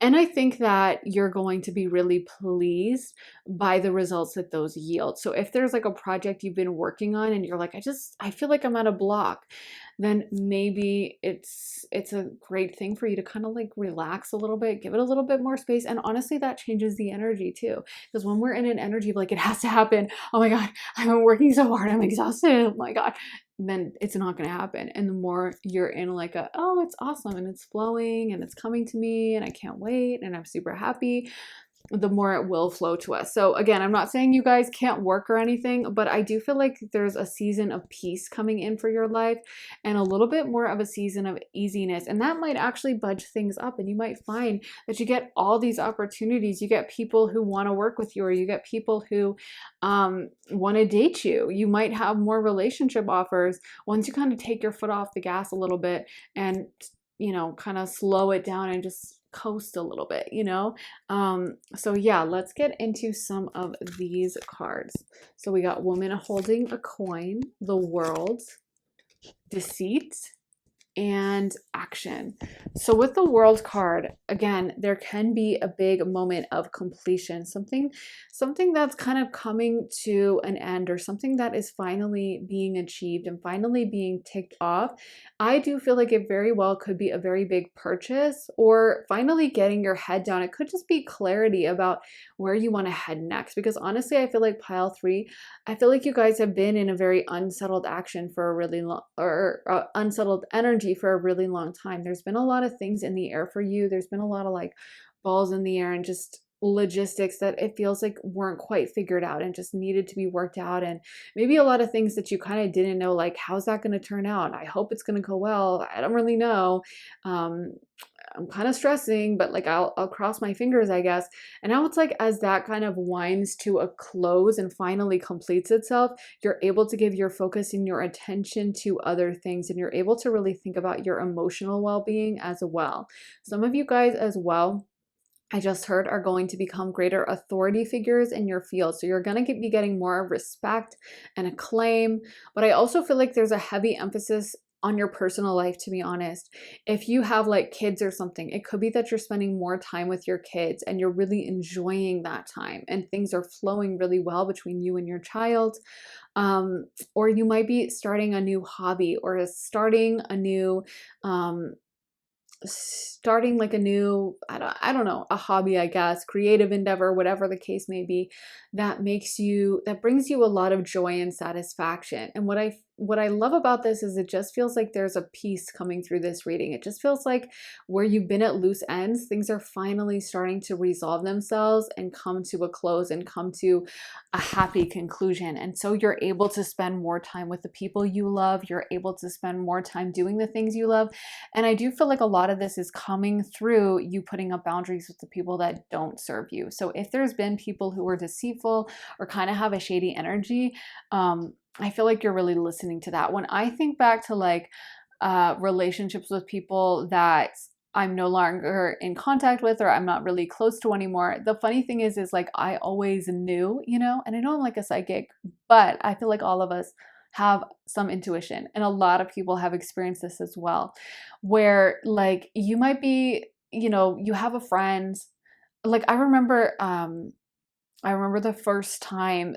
And I think that you're going to be really pleased by the results that those yield. So if there's like a project you've been working on and you're like, I feel like I'm at a block, then maybe it's a great thing for you to kind of like relax a little bit, give it a little bit more space. And honestly, that changes the energy too. Because when we're in an energy of like it has to happen, oh my God, I've been working so hard, I'm exhausted, oh my God, then it's not going to happen. And the more you're in like oh, it's awesome and it's flowing and it's coming to me and I can't wait and I'm super happy, the more it will flow to us. So again, I'm not saying you guys can't work or anything, but I do feel like there's a season of peace coming in for your life and a little bit more of a season of easiness. And that might actually budge things up. And you might find that you get all these opportunities. You get people who want to work with you, or you get people who want to date you. You might have more relationship offers once you kind of take your foot off the gas a little bit and, kind of slow it down and just coast a little bit, so yeah, let's get into some of these cards. So we got woman holding a coin, the world, deceit, and action. So with the world card, again, there can be a big moment of completion, something that's kind of coming to an end, or something that is finally being achieved and finally being ticked off. I do feel like it very well could be a very big purchase or finally getting your head down. It could just be clarity about where you want to head next, because honestly, I feel like pile 3, I feel like you guys have been in a very unsettled action for a really long, or unsettled energy for a really long time. There's been a lot of things in the air for you. There's been a lot of like balls in the air and just logistics that it feels like weren't quite figured out and just needed to be worked out. And maybe a lot of things that you kind of didn't know, like, how's that going to turn out? I hope it's going to go well. I don't really know. I'm kind of stressing, but like I'll cross my fingers, I guess. And now it's like as that kind of winds to a close and finally completes itself, you're able to give your focus and your attention to other things, and you're able to really think about your emotional well-being as well. Some of you guys as well, I just heard, are going to become greater authority figures in your field. So you're going to be getting more respect and acclaim. But I also feel like there's a heavy emphasis on your personal life, to be honest. If you have like kids or something, it could be that you're spending more time with your kids and you're really enjoying that time and things are flowing really well between you and your child. Or you might be starting a new hobby, or starting a new starting like a new, I don't know, a hobby, I guess, creative endeavor, whatever the case may be, that brings you a lot of joy and satisfaction. And what I love about this is it just feels like there's a piece coming through this reading. It just feels like where you've been at loose ends, things are finally starting to resolve themselves and come to a close and come to a happy conclusion. And so you're able to spend more time with the people you love. You're able to spend more time doing the things you love. And I do feel like a lot of this is coming through you putting up boundaries with the people that don't serve you. So if there's been people who are deceitful or kind of have a shady energy, I feel like you're really listening to that. When I think back to like relationships with people that I'm no longer in contact with or I'm not really close to anymore, the funny thing is like I always knew, you know, and I know I'm like a psychic, but I feel like all of us have some intuition, and a lot of people have experienced this as well, where like you might be, you know, you have a friend. Like I remember the first time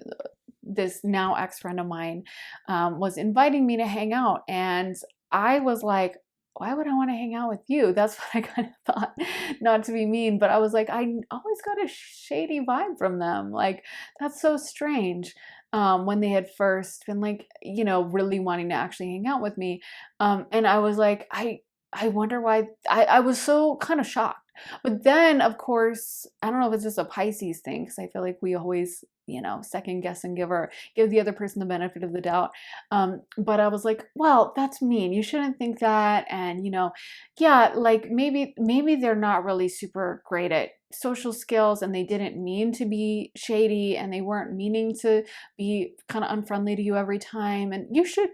this now ex-friend of mine was inviting me to hang out. And I was like, why would I want to hang out with you? That's what I kind of thought, not to be mean, but I was like, I always got a shady vibe from them. Like, that's so strange. When they had first been like, you know, really wanting to actually hang out with me. And I was like, I wonder why. I was so kind of shocked. But then, of course, I don't know if it's just a Pisces thing, because I feel like we always, you know, second guess and give the other person the benefit of the doubt. But I was like, well, that's mean. You shouldn't think that. And, you know, yeah, like maybe they're not really super great at social skills and they didn't mean to be shady and they weren't meaning to be kind of unfriendly to you every time. And you should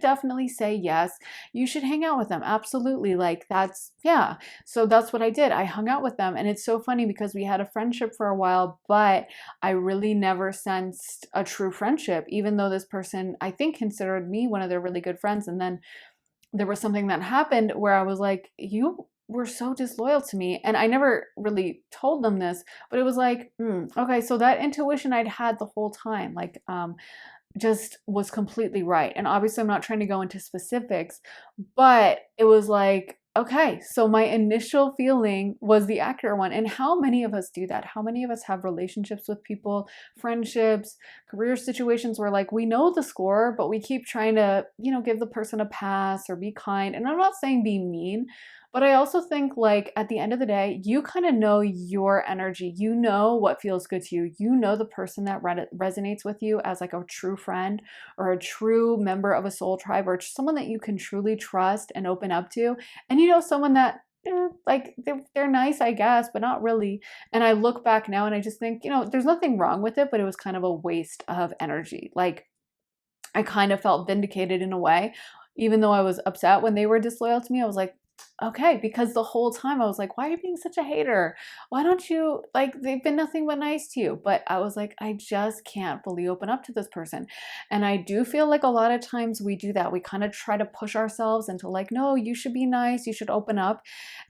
definitely say yes. You should hang out with them. Absolutely. Like that's, yeah. So that's what I did. I hung out with them. And it's so funny because we had a friendship for a while, but I really never sensed a true friendship, even though this person, I think, considered me one of their really good friends. And then there was something that happened where I was like, you were so disloyal to me. And I never really told them this, but it was like, okay, so that intuition I'd had the whole time, like, just was completely right. And obviously, I'm not trying to go into specifics, but it was like, okay, so my initial feeling was the accurate one. And how many of us do that? How many of us have relationships with people, friendships, career situations where like we know the score, but we keep trying to, you know, give the person a pass or be kind. And I'm not saying be mean, but I also think like at the end of the day, you kind of know your energy. You know what feels good to you. You know the person that resonates with you as like a true friend or a true member of a soul tribe or someone that you can truly trust and open up to. And you know someone that like they're nice, I guess, but not really. And I look back now and I just think, you know, there's nothing wrong with it, but it was kind of a waste of energy. Like I kind of felt vindicated in a way. Even though I was upset when they were disloyal to me, I was like, okay, because the whole time I was like, why are you being such a hater? Why don't you, like, they've been nothing but nice to you. But I was like, I just can't fully open up to this person. And I do feel like a lot of times we do that. We kind of try to push ourselves into like, no, you should be nice, you should open up.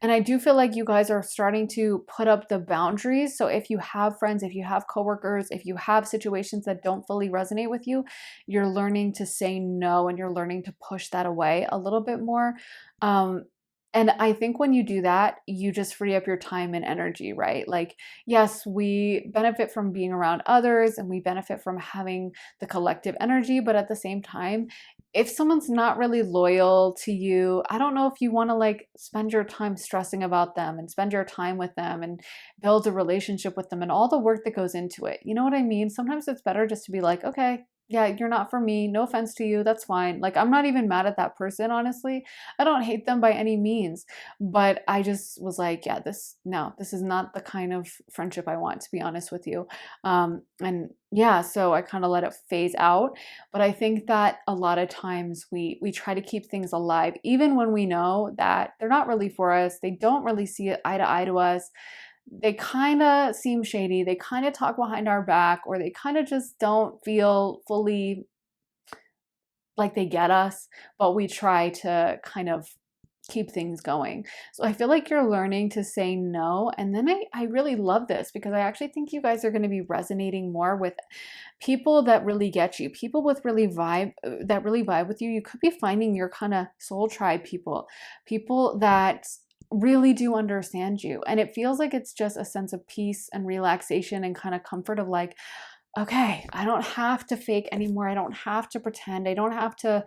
And I do feel like you guys are starting to put up the boundaries. So if you have friends, if you have coworkers, if you have situations that don't fully resonate with you, you're learning to say no and you're learning to push that away a little bit more. And I think when you do that, you just free up your time and energy, right? Like, yes, we benefit from being around others and we benefit from having the collective energy, but at the same time, if someone's not really loyal to you, I don't know if you want to like spend your time stressing about them and spend your time with them and build a relationship with them and all the work that goes into it. You know what I mean? Sometimes it's better just to be like, okay, yeah, you're not for me. No offense to you. That's fine. Like, I'm not even mad at that person, honestly. I don't hate them by any means. But I just was like, yeah, this is not the kind of friendship I want, to be honest with you. And yeah, so I kind of let it phase out. But I think that a lot of times we try to keep things alive, even when we know that they're not really for us. They don't really see it eye to eye to us. They kind of seem shady. They kind of talk behind our back, or they kind of just don't feel fully like they get us, but we try to kind of keep things going. So I feel like you're learning to say no. And then I really love this because I actually think you guys are going to be resonating more with people that really get you, people with really vibe that really vibe with you. You could be finding your kind of soul tribe people, people that really do understand you. And it feels like it's just a sense of peace and relaxation and kind of comfort of like, okay, I don't have to fake anymore. I don't have to pretend. I don't have to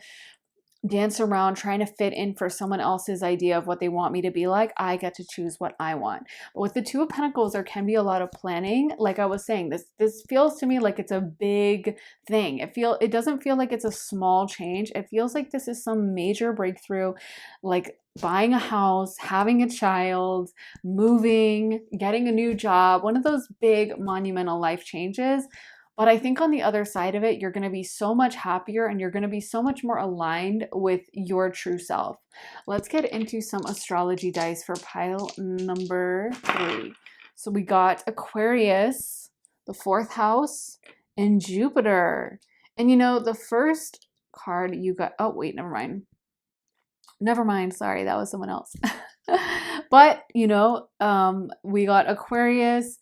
dance around trying to fit in for someone else's idea of what they want me to be like. I get to choose what I want. But with the Two of Pentacles, there can be a lot of planning. Like I was saying, this feels to me like it's a big thing. It doesn't feel like it's a small change. It feels like this is some major breakthrough, like buying a house, having a child, moving, getting a new job, one of those big monumental life changes. But I think on the other side of it, you're going to be so much happier and you're going to be so much more aligned with your true self. Let's get into some astrology dice for pile number 3. So we got Aquarius, the 4th house, and Jupiter. And you know, the first card you got, oh, wait, never mind. Never mind. Sorry, that was someone else. But, you know, we got Aquarius,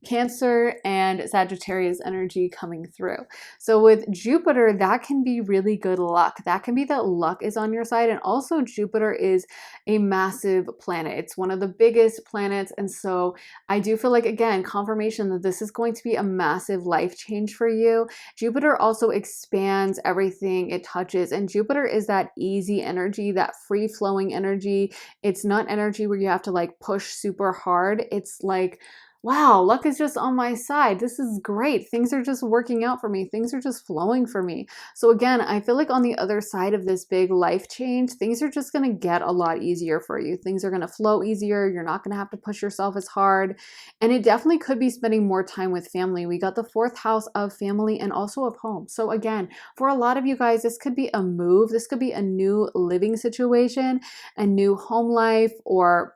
Cancer, and Sagittarius energy coming through. So with Jupiter, that can be really good luck. That can be that luck is on your side. And also Jupiter is a massive planet. It's one of the biggest planets. And so I do feel like, again, confirmation that this is going to be a massive life change for you. Jupiter also expands everything it touches. And Jupiter is that easy energy, that free flowing energy. It's not energy where you have to like push super hard. It's like, wow, luck is just on my side. This is great. Things are just working out for me. Things are just flowing for me. So again, I feel like on the other side of this big life change, things are just going to get a lot easier for you. Things are going to flow easier. You're not going to have to push yourself as hard. And it definitely could be spending more time with family. We got the 4th house of family and also of home. So again, for a lot of you guys, this could be a move. This could be a new living situation, a new home life, or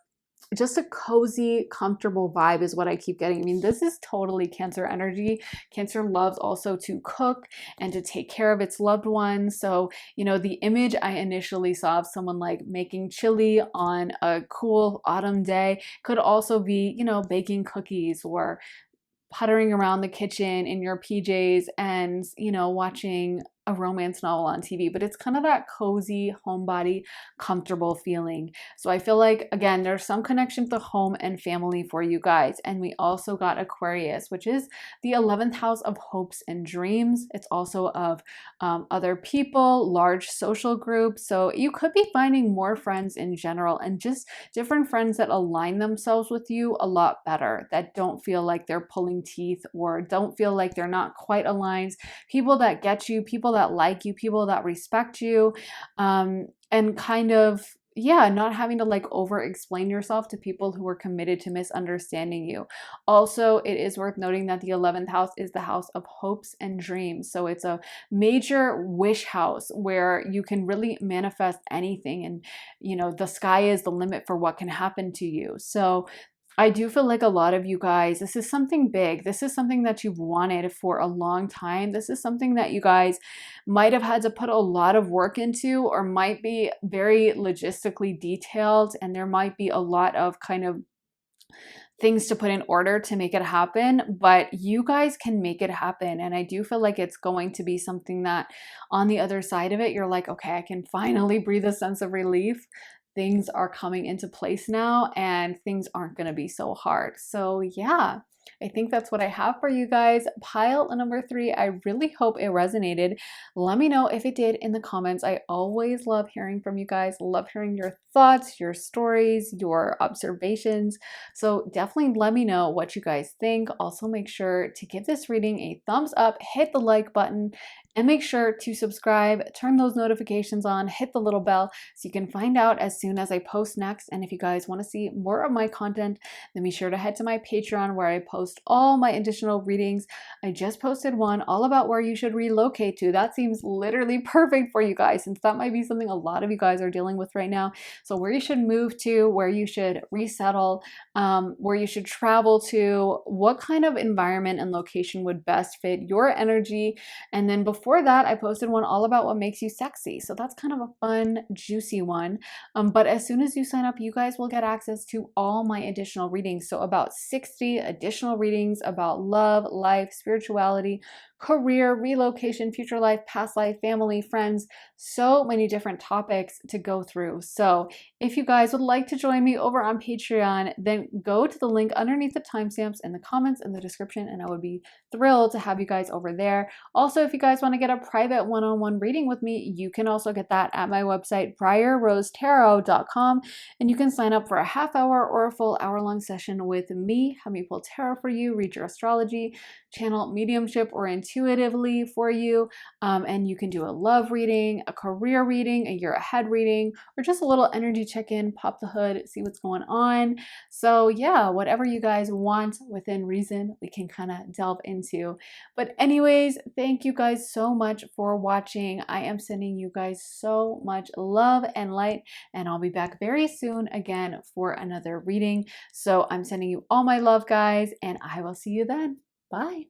just a cozy, comfortable vibe is what I keep getting. I mean, this is totally Cancer energy. Cancer loves also to cook and to take care of its loved ones. So, you know, the image I initially saw of someone like making chili on a cool autumn day could also be, you know, baking cookies or puttering around the kitchen in your PJs and, you know, watching a romance novel on TV, but it's kind of that cozy, homebody, comfortable feeling. So I feel like, again, there's some connection to home and family for you guys. And we also got Aquarius, which is the 11th house of hopes and dreams. It's also of other people, large social groups. So you could be finding more friends in general and just different friends that align themselves with you a lot better, that don't feel like they're pulling teeth or don't feel like they're not quite aligned. People that get you, people that like you, people that respect you, and kind of, yeah, not having to like over explain yourself to people who are committed to misunderstanding you. Also, it is worth noting that the 11th house is the house of hopes and dreams. So it's a major wish house where you can really manifest anything. And, you know, the sky is the limit for what can happen to you. So I do feel like a lot of you guys, this is something big. This is something that you've wanted for a long time. This is something that you guys might have had to put a lot of work into or might be very logistically detailed. And there might be a lot of kind of things to put in order to make it happen, but you guys can make it happen. And I do feel like it's going to be something that on the other side of it, you're like, okay, I can finally breathe a sense of relief. Things are coming into place now and things aren't going to be so hard. So yeah, I think that's what I have for you guys. Pile number 3, I really hope it resonated. Let me know if it did in the comments. I always love hearing from you guys. Love hearing your thoughts, your stories, your observations. So definitely let me know what you guys think. Also make sure to give this reading a thumbs up, hit the like button, and make sure to subscribe, turn those notifications on, hit the little bell so you can find out as soon as I post next. And if you guys want to see more of my content, then be sure to head to my Patreon where I post all my additional readings. I just posted one all about where you should relocate to. That seems literally perfect for you guys, since that might be something a lot of you guys are dealing with right now. So where you should move to, where you should resettle, where you should travel to, what kind of environment and location would best fit your energy. And then before that, I posted one all about what makes you sexy. So that's kind of a fun, juicy one. But as soon as you sign up, you guys will get access to all my additional readings. So about 60 additional readings about love, life, spirituality, career, relocation, future life, past life, family, friends, so many different topics to go through. So if you guys would like to join me over on Patreon, then go to the link underneath the timestamps in the comments in the description, and I would be thrilled to have you guys over there. Also, if you guys want to get a private one-on-one reading with me, you can also get that at my website, briarrosetarot.com, and you can sign up for a half hour or a full hour-long session with me, have me pull tarot for you, read your astrology, channel mediumship or intuitively for you, and you can do a love reading, a career reading, a year ahead reading, or just a little energy check-in, pop the hood, see what's going on. So yeah, whatever you guys want within reason, we can kind of delve into. But anyways, thank you guys so much for watching. I am sending you guys so much love and light, and I'll be back very soon again for another reading. So I'm sending you all my love, guys, and I will see you then. Bye.